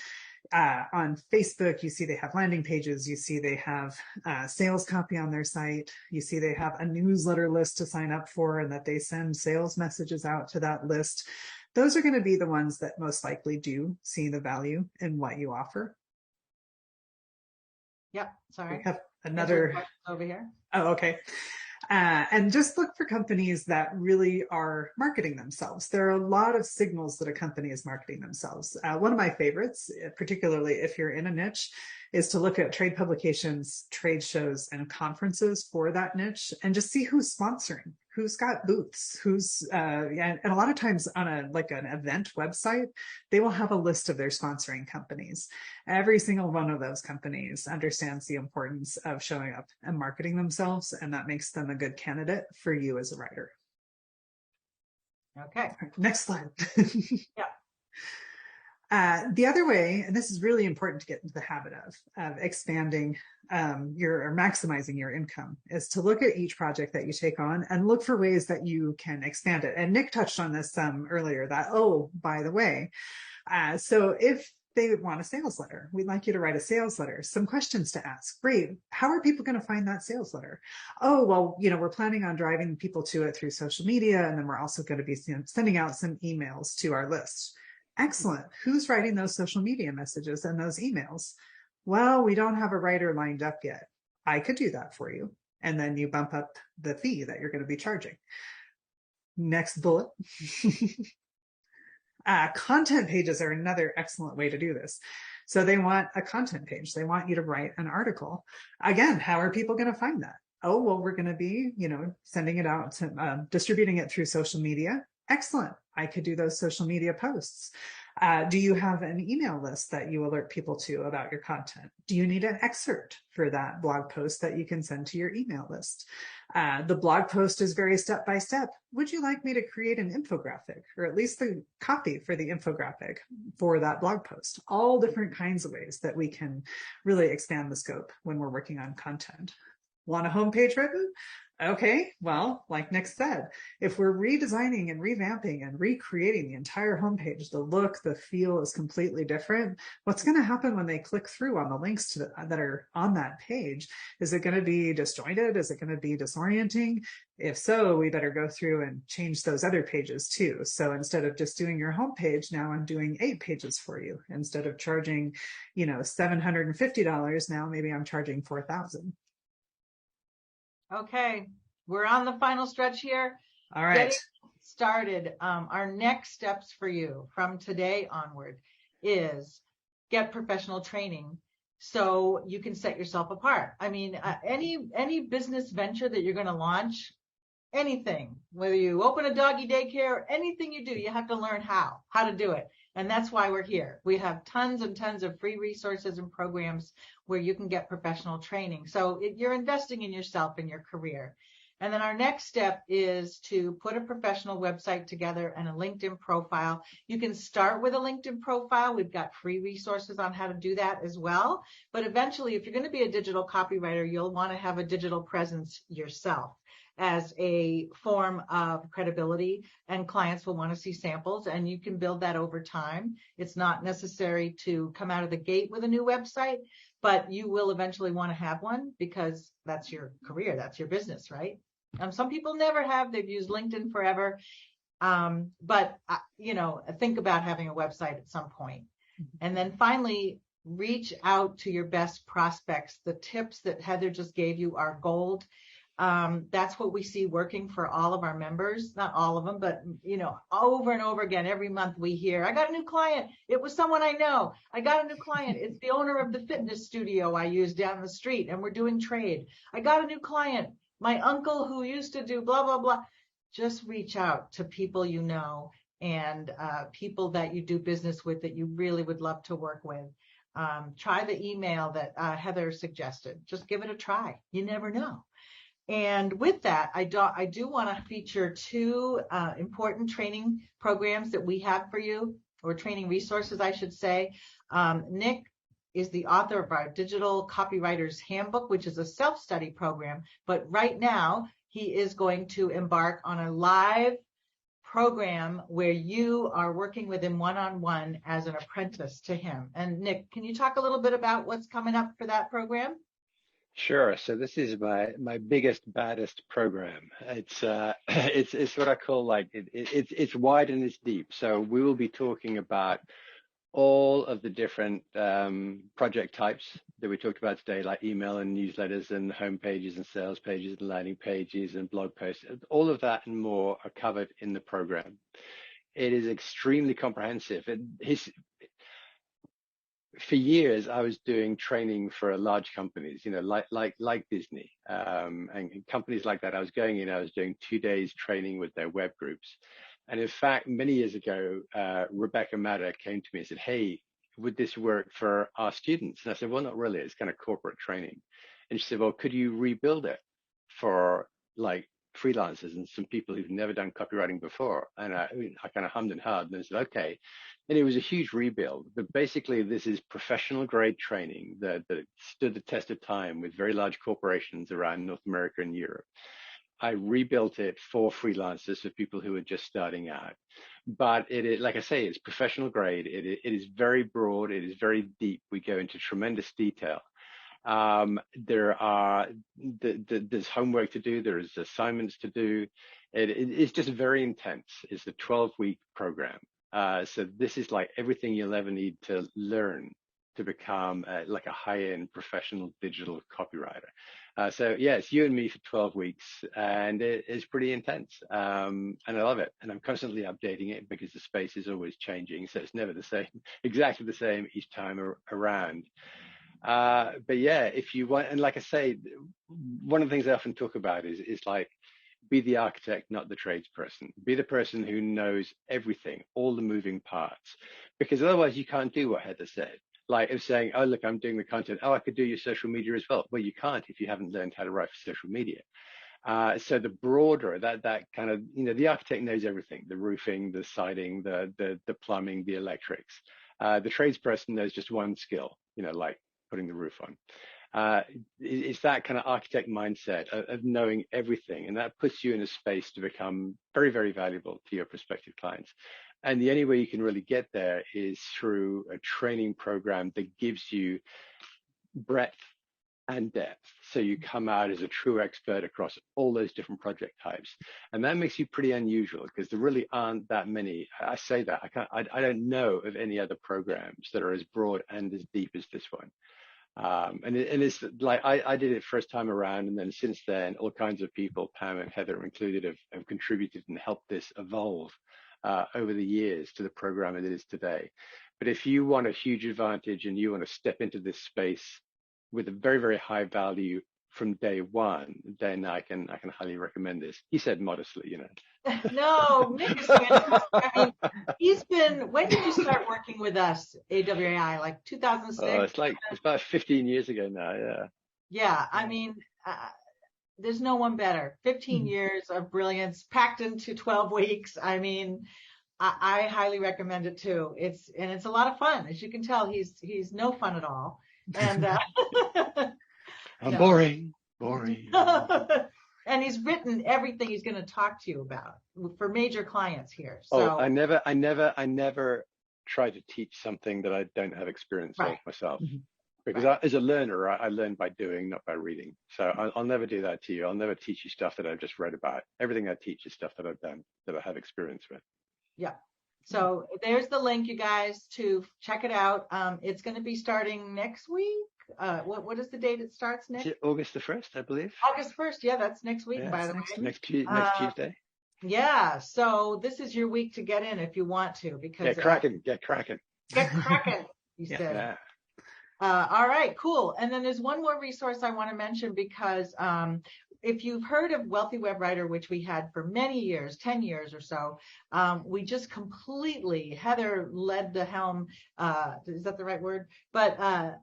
on Facebook, you see they have landing pages, you see they have sales copy on their site, you see they have a newsletter list to sign up for and that they send sales messages out to that list. Those are going to be the ones that most likely do see the value in what you offer. Yep, sorry. We have another over here. Oh, okay. And just look for companies that really are marketing themselves. There are a lot of signals that a company is marketing themselves. One of my favorites, particularly if you're in a niche, is to look at trade publications, trade shows, and conferences for that niche and just see who's sponsoring, who's got booths, and a lot of times on an event website, they will have a list of their sponsoring companies. Every single one of those companies understands the importance of showing up and marketing themselves, and that makes them a good candidate for you as a writer. Okay. Next slide. Yeah. The other way, and this is really important to get into the habit of expanding or maximizing your income, is to look at each project that you take on and look for ways that you can expand it. And Nick touched on this earlier, that, oh, by the way, so if they want a sales letter, we'd like you to write a sales letter. Some questions to ask. Great. How are people going to find that sales letter? Oh, well, we're planning on driving people to it through social media, and then we're also going to be sending out some emails to our list. Excellent. Who's writing those social media messages and those emails? Well, we don't have a writer lined up yet. I could do that for you. And then you bump up the fee that you're going to be charging. Next bullet. Content pages are another excellent way to do this. So they want a content page. They want you to write an article. Again, how are people going to find that? Oh, well, we're going to be, sending it out to distributing it through social media. Excellent. I could do those social media posts. Do you have an email list that you alert people to about your content? Do you need an excerpt for that blog post that you can send to your email list? The blog post is very step-by-step. Would you like me to create an infographic, or at least the copy for the infographic for that blog post? All different kinds of ways that we can really expand the scope when we're working on content. Want a homepage written? Okay, well, like Nick said, if we're redesigning and revamping and recreating the entire homepage, the look, the feel is completely different. What's going to happen when they click through on the links that are on that page? Is it going to be disjointed? Is it going to be disorienting? If so, we better go through and change those other pages too. So instead of just doing your homepage, now I'm doing 8 pages for you. Instead of charging, $750, now maybe I'm charging $4,000. Okay, we're on the final stretch here. All right. Getting started. Our next steps for you from today onward is get professional training so you can set yourself apart. I mean, any business venture that you're going to launch, anything, whether you open a doggy daycare or anything you do, you have to learn how to do it. And that's why we're here. We have tons and tons of free resources and programs where you can get professional training. So you're investing in yourself and your career. And then our next step is to put a professional website together and a LinkedIn profile. You can start with a LinkedIn profile. We've got free resources on how to do that as well. But eventually, if you're going to be a digital copywriter, you'll want to have a digital presence yourself as a form of credibility, and clients will want to see samples, and you can build that over time. It's not necessary to come out of the gate with a new website, but you will eventually want to have one because that's your career, that's your business, right? Some people never have, they've used LinkedIn forever, but think about having a website at some point. And then finally, reach out to your best prospects. The tips that Heather just gave you are gold. That's what we see working for all of our members, not all of them, but, over and over again, every month we hear, I got a new client. It was someone I know. I got a new client. It's the owner of the fitness studio I use down the street, and we're doing trade. I got a new client. My uncle who used to do blah, blah, blah. Just reach out to people you know and people that you do business with that you really would love to work with. Try the email that Heather suggested. Just give it a try. You never know. And with that, I do want to feature 2 important training programs that we have for you, or training resources, I should say. Nick is the author of our Digital Copywriters Handbook, which is a self-study program. But right now, he is going to embark on a live program where you are working with him one-on-one as an apprentice to him. And Nick, can you talk a little bit about what's coming up for that program? Sure. So this is my biggest, baddest program. It's it's what I call it's wide and it's deep. So we will be talking about all of the different project types that we talked about today, like email and newsletters and home pages and sales pages and landing pages and blog posts. All of that and more are covered in the program. It is extremely comprehensive. For years, I was doing training for large companies, like Disney, and companies like that. I was going in, I was doing 2 days training with their web groups. And in fact, many years ago, Rebecca Madder came to me and said, hey, would this work for our students? And I said, well, not really. It's kind of corporate training. And she said, well, could you rebuild it for freelancers and some people who've never done copywriting before? And I kind of hummed and hawed and said, okay. And it was a huge rebuild. But basically, this is professional grade training that stood the test of time with very large corporations around North America and Europe. I rebuilt it for freelancers, for people who are just starting out. But it is, like I say, it's professional grade. It is very broad. It is very deep. We go into tremendous detail. There's homework to do. There's assignments to do. It's just very intense. It's a 12-week program. So this is like everything you'll ever need to learn to become like a high-end professional digital copywriter. So yeah, it's you and me for 12 weeks, and it is pretty intense. And I love it. And I'm constantly updating it because the space is always changing. So it's never the same, exactly the same each time around. But yeah, if you want, and like I say, one of the things I often talk about is like, be the architect, not the tradesperson. Be the person who knows everything, all the moving parts, because otherwise you can't do what Heather said. Like of saying, oh, look, I'm doing the content. Oh, I could do your social media as well. Well, you can't if you haven't learned how to write for social media. So the broader that kind of, the architect knows everything, the roofing, the siding, the plumbing, the electrics. The tradesperson knows just one skill, like putting the roof on. It's that kind of architect mindset of knowing everything. And that puts you in a space to become very, very valuable to your prospective clients. And the only way you can really get there is through a training program that gives you breadth and depth. So you come out as a true expert across all those different project types. And that makes you pretty unusual because there really aren't that many. I say that I don't know of any other programs that are as broad and as deep as this one. And it's like I did it first time around, and then since then, all kinds of people, Pam and Heather included, have contributed and helped this evolve over the years to the program it is today. But if you want a huge advantage and you want to step into this space with a very, very high value from day one, then I can highly recommend this. He said modestly, No, Nick is fantastic. I mean, when did you start working with us, AWAI? Like 2006? Oh, it's about 15 years ago now, yeah. Yeah, I mean, there's no one better. 15 years of brilliance packed into 12 weeks. I mean, I highly recommend it too. It's a lot of fun. As you can tell, he's no fun at all. And I'm boring. And he's written everything he's going to talk to you about for major clients here. So I never try to teach something that I don't have experience of myself. Because as a learner, I learn by doing, not by reading. So I'll never do that to you. I'll never teach you stuff that I've just read about. Everything I teach is stuff that I've done, that I have experience with. Yeah. So there's the link, you guys, to check it out. It's going to be starting next week. What is the date it starts next? August the 1st, I believe. August 1st. Yeah, that's next week, by the way. Next Tuesday. Yeah. So this is your week to get in if you want to, because Get cracking. You said. Yeah. All right, cool. And then there's one more resource I want to mention, because if you've heard of Wealthy Web Writer, which we had for many years, 10 years or so, we just completely, Heather led the helm, is that the right word? But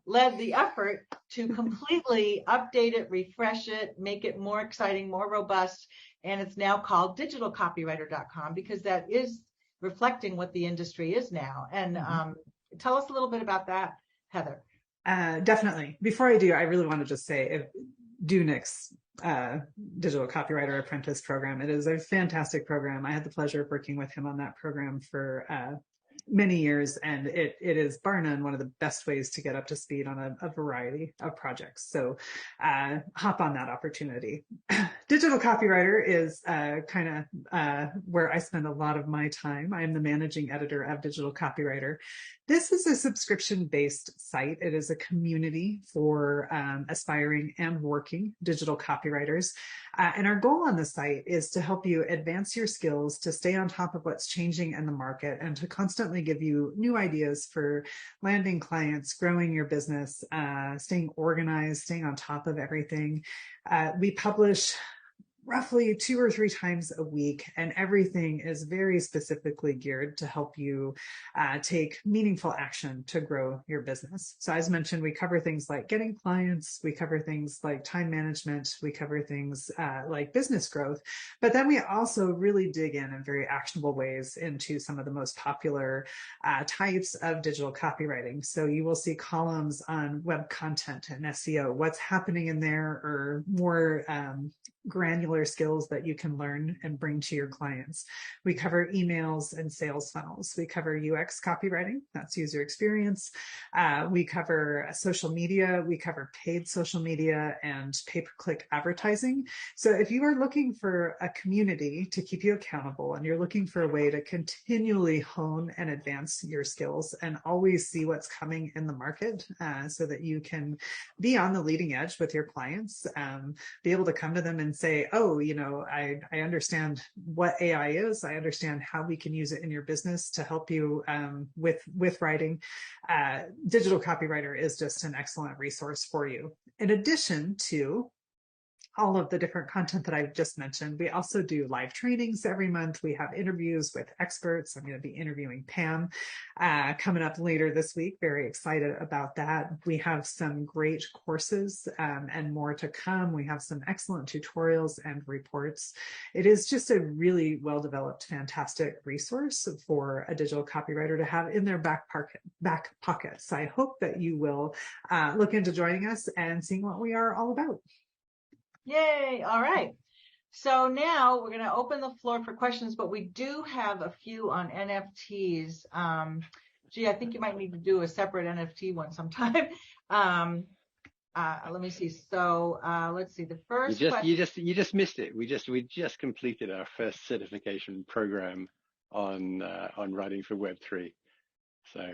led the effort to completely update it, refresh it, make it more exciting, more robust. And it's now called digitalcopywriter.com, because that is reflecting what the industry is now. And tell us a little bit about that, Heather. Definitely. Before I do, I really want to just say, do Nick's Digital Copywriter Apprentice program. It is a fantastic program. I had the pleasure of working with him on that program for many years, and it is bar none one of the best ways to get up to speed on a variety of projects. So hop on that opportunity. Digital Copywriter is kind of where I spend a lot of my time. I am the managing editor of Digital Copywriter. This is a subscription-based site. It is a community for aspiring and working digital copywriters. And our goal on the site is to help you advance your skills, to stay on top of what's changing in the market, and to constantly give you new ideas for landing clients, growing your business, staying organized, staying on top of everything. We publish roughly 2 or 3 times a week, and everything is very specifically geared to help you take meaningful action to grow your business. So as mentioned, we cover things like getting clients, we cover things like time management, we cover things like business growth, but then we also really dig in very actionable ways into some of the most popular types of digital copywriting. So you will see columns on web content and SEO, what's happening in there, or more granular skills that you can learn and bring to your clients. We cover emails and sales funnels. We cover UX copywriting, that's user experience. We cover social media. We cover paid social media and pay-per-click advertising. So if you are looking for a community to keep you accountable and you're looking for a way to continually hone and advance your skills and always see what's coming in the market so that you can be on the leading edge with your clients, be able to come to them and say, oh, I understand what AI is. I understand how we can use it in your business to help you with writing. Digital Copywriter is just an excellent resource for you. In addition to all of the different content that I've just mentioned, we also do live trainings every month. We have interviews with experts. I'm going to be interviewing Pam coming up later this week. Very excited about that. We have some great courses and more to come. We have some excellent tutorials and reports. It is just a really well-developed, fantastic resource for a digital copywriter to have in their back pockets. I hope that you will look into joining us and seeing what we are all about. Yay. All right. So now we're going to open the floor for questions, but we do have a few on NFTs. I think you might need to do a separate NFT one sometime. Let me see. So let's see. The first question. You just missed it. We just completed our first certification program on writing for Web3. So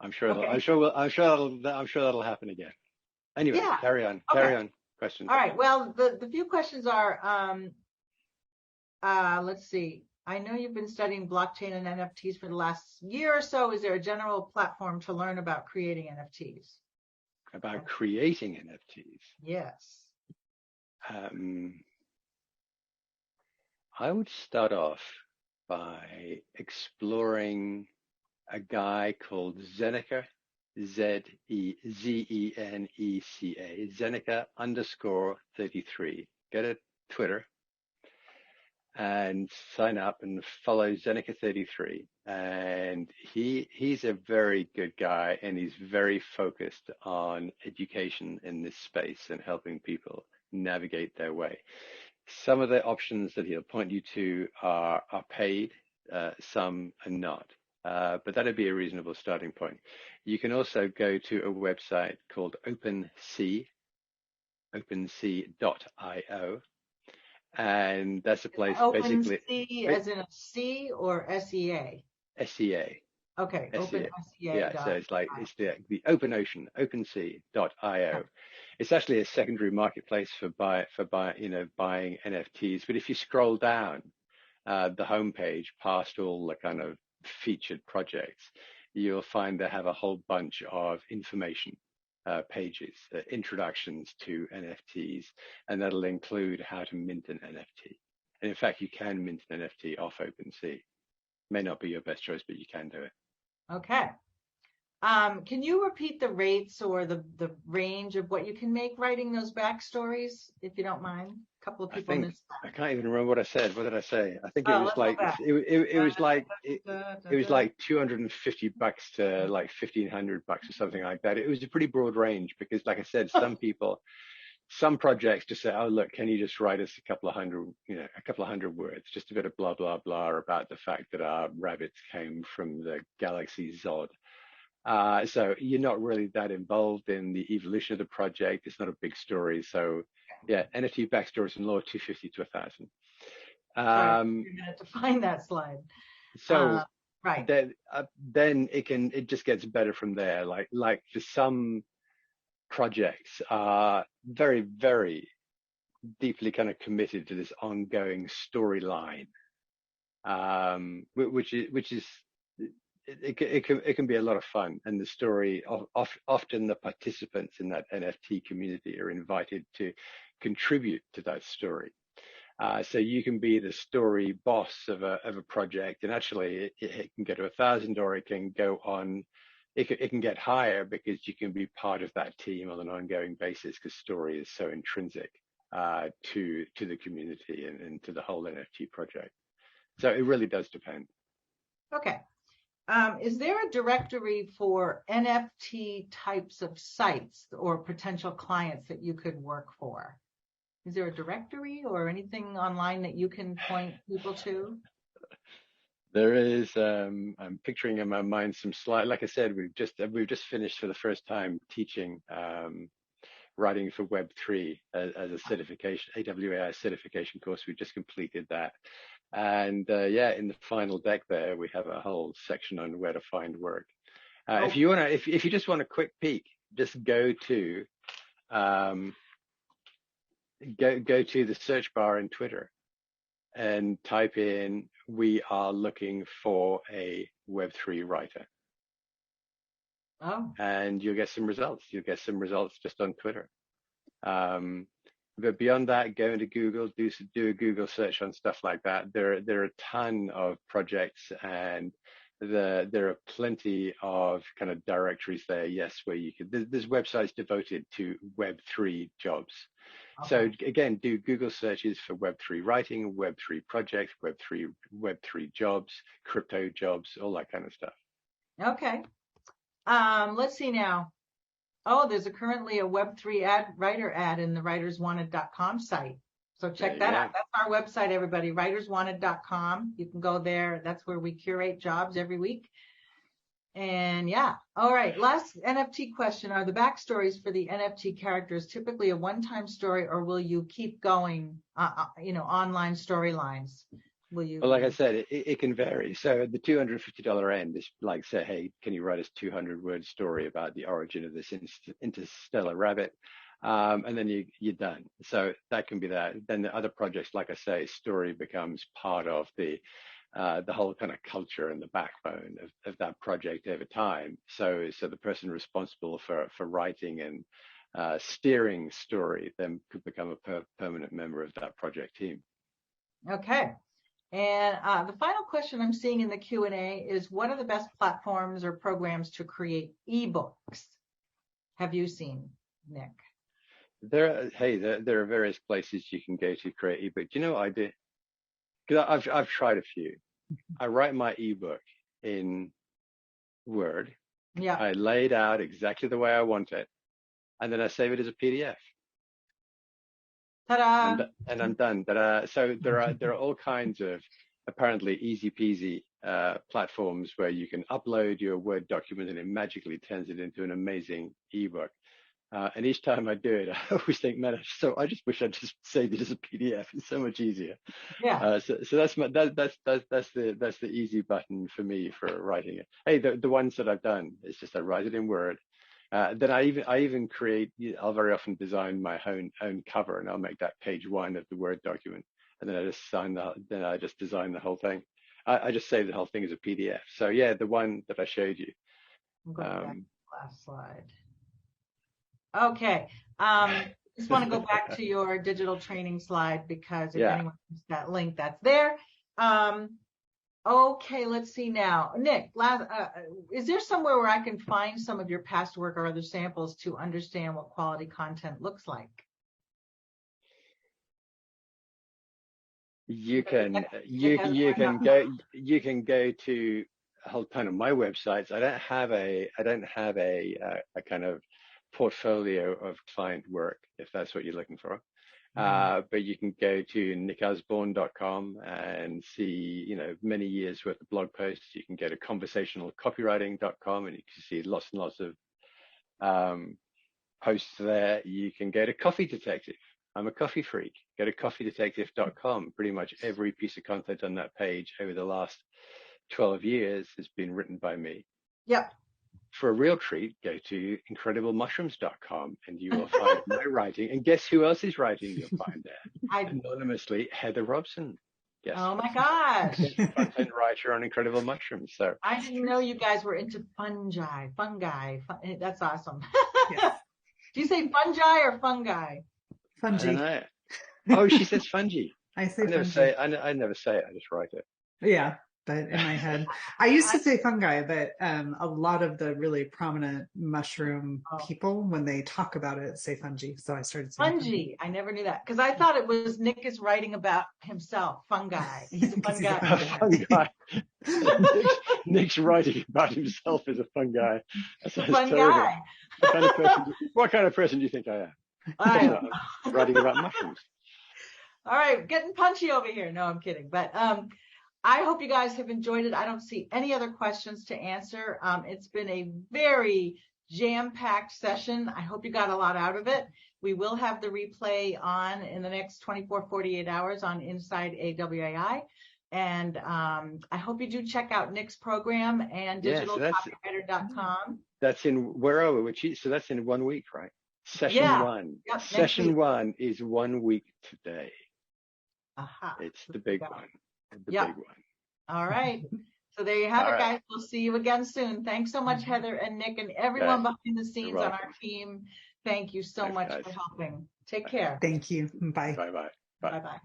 I'm sure that'll happen again. Anyway, yeah. Carry on. Questions. All right. Well, the few questions are, let's see. I know you've been studying blockchain and NFTs for the last year or so. Is there a general platform to learn about creating NFTs? About creating NFTs? Yes. I would start off by exploring a guy called Zeneca. Zeneca, Zeneca _33. Go to Twitter and sign up and follow Zeneca33. And he's a very good guy, and he's very focused on education in this space and helping people navigate their way. Some of the options that he'll point you to are paid, some are not. But that'd be a reasonable starting point. You can also go to a website called OpenSea, opensea.io. And that's a place basically. OpenSea as in a C or SEA? SEA. Okay, OpenSea. Yeah, so it's the open ocean, OpenSea.io. It's actually a secondary marketplace for buying NFTs. But if you scroll down the homepage past all the kind of featured projects, you'll find they have a whole bunch of information pages, introductions to NFTs, and that'll include how to mint an NFT. And in fact, you can mint an NFT off OpenSea. May not be your best choice, but you can do it. Okay. Can you repeat the rates or the range of what you can make writing those backstories, if you don't mind? A couple of people missed that. I can't even remember what I said. What did I say? I think it was like it was like $250 to like $1,500 or something like that. It was a pretty broad range because, like I said, some projects just say, "Oh, look, can you just write us a couple of hundred words, just a bit of blah blah blah about the fact that our rabbits came from the galaxy Zod." So you're not really that involved in the evolution of the project. It's not a big story. So yeah, NFT backstories in law, $250 to $1,000. You're going to find that slide. So right. Then it just gets better from there. Like for some projects are very, very deeply kind of committed to this ongoing storyline, which is it can be a lot of fun, and the story often the participants in that NFT community are invited to contribute to that story. So you can be the story boss of a project, and actually it can go to $1,000, or it can go on. It can get higher because you can be part of that team on an ongoing basis because story is so intrinsic to the community and to the whole NFT project. So it really does depend. Okay. Is there a directory for NFT types of sites or potential clients that you could work for? Is there a directory or anything online that you can point people to? There is. I'm picturing in my mind some slide. Like I said, we've just finished for the first time teaching writing for Web3 as a certification, AWAI certification course. We just completed that, and in the final deck there, we have a whole section on where to find work. If you just want a quick peek, just go to the search bar in Twitter and type in, "We are looking for a Web3 writer." Oh. And you'll get some results. You'll get some results just on Twitter. But beyond that, go into Google, do a Google search on stuff like that. There are a ton of projects, and there are plenty of kind of directories there. Yes, where you could. There's websites devoted to Web3 jobs. Okay. So again, do Google searches for Web3 writing, Web3 projects, Web3 jobs, crypto jobs, all that kind of stuff. Okay. Let's see now. Oh, there's currently a Web3 writer ad in the writerswanted.com site. So check that out. That's our website, everybody, writerswanted.com. You can go there. That's where we curate jobs every week. And yeah. All right. Last NFT question. Are the backstories for the NFT characters typically a one-time story, or will you keep going, online storylines? Will you? Well, like I said, it can vary. So the $250 end is like, say, hey, can you write a 200-word story about the origin of this interstellar rabbit? And then you're done. So that can be that. Then the other projects, like I say, story becomes part of the whole kind of culture and the backbone of that project over time. So the person responsible for writing and steering story then could become a permanent member of that project team. Okay. And the final question I'm seeing in the Q&A is, what are the best platforms or programs to create ebooks? Have you seen, Nick? There are various places you can go to create ebook. Do you know what I do? Because I've tried a few. I write my ebook in Word. Yeah. I lay it out exactly the way I want it, and then I save it as a PDF. Ta-da! And I'm done. So there are all kinds of apparently easy peasy platforms where you can upload your Word document and it magically turns it into an amazing ebook. And each time I do it, I always think, man, I just wish I'd just saved it as a PDF. It's so much easier. Yeah. So that's the easy button for me for writing it. Hey, the ones that I've done, it's just I write it in Word. Then I even create. I'll very often design my own cover, and I'll make that page 1 of the Word document, and then I just design the whole thing. I just save the whole thing as a PDF. So yeah, the one that I showed you. I'm going back to the last slide. Okay. Just want to go back to your digital training slide, because if anyone missed that link, that's there. Okay, let's see now. Nick, is there somewhere where I can find some of your past work or other samples to understand what quality content looks like? You can go to a whole ton of my websites. I don't have a kind of portfolio of client work, if that's what you're looking for. But you can go to nickusborne.com and see, many years worth of blog posts. You can go to conversationalcopywriting.com and you can see lots and lots of posts there. You can go to Coffee Detective. I'm a coffee freak. Go to coffeedetective.com. Pretty much every piece of content on that page over the last 12 years has been written by me. Yep. For a real treat, go to incrediblemushrooms.com and you will find my writing. And guess who else is writing? You'll find there. Anonymously, Heather Robson. Yes. Oh my gosh. Content writer on Incredible Mushrooms. So I didn't know you guys were into fungi. That's awesome. Yes. Do you say fungi or fungi? Fungi. Oh, she says fungi. I say fungi. I never say it. I just write it. Yeah. But in my head, I used to say fungi, but a lot of the really prominent mushroom people, when they talk about it, say fungi. So I started saying fungi. I never knew that, because I thought it was Nick is writing about himself. Fungi. He's a fungi. Nick's writing about himself as a fungi. That sounds fungi. What kind of person do you think I am? I'm writing about mushrooms. All right, getting punchy over here. No, I'm kidding. But I hope you guys have enjoyed it. I don't see any other questions to answer. It's been a very jam-packed session. I hope you got a lot out of it. We will have the replay on in the next 24, 48 hours on Inside AWAI. And I hope you do check out Nick's program and digitalcopywriter.com. That's in, where are we? So that's in 1 week, right? Session one. Yep, Session 1 is 1 week today. Aha. It's the big one. The Yep. big one. All right. So there you have All it, right. guys. We'll see you again soon. Thanks so much, Heather and Nick, and everyone behind the scenes on our team. Thank you so much for helping. Take care. Thank you. Bye. Bye-bye. Bye-bye.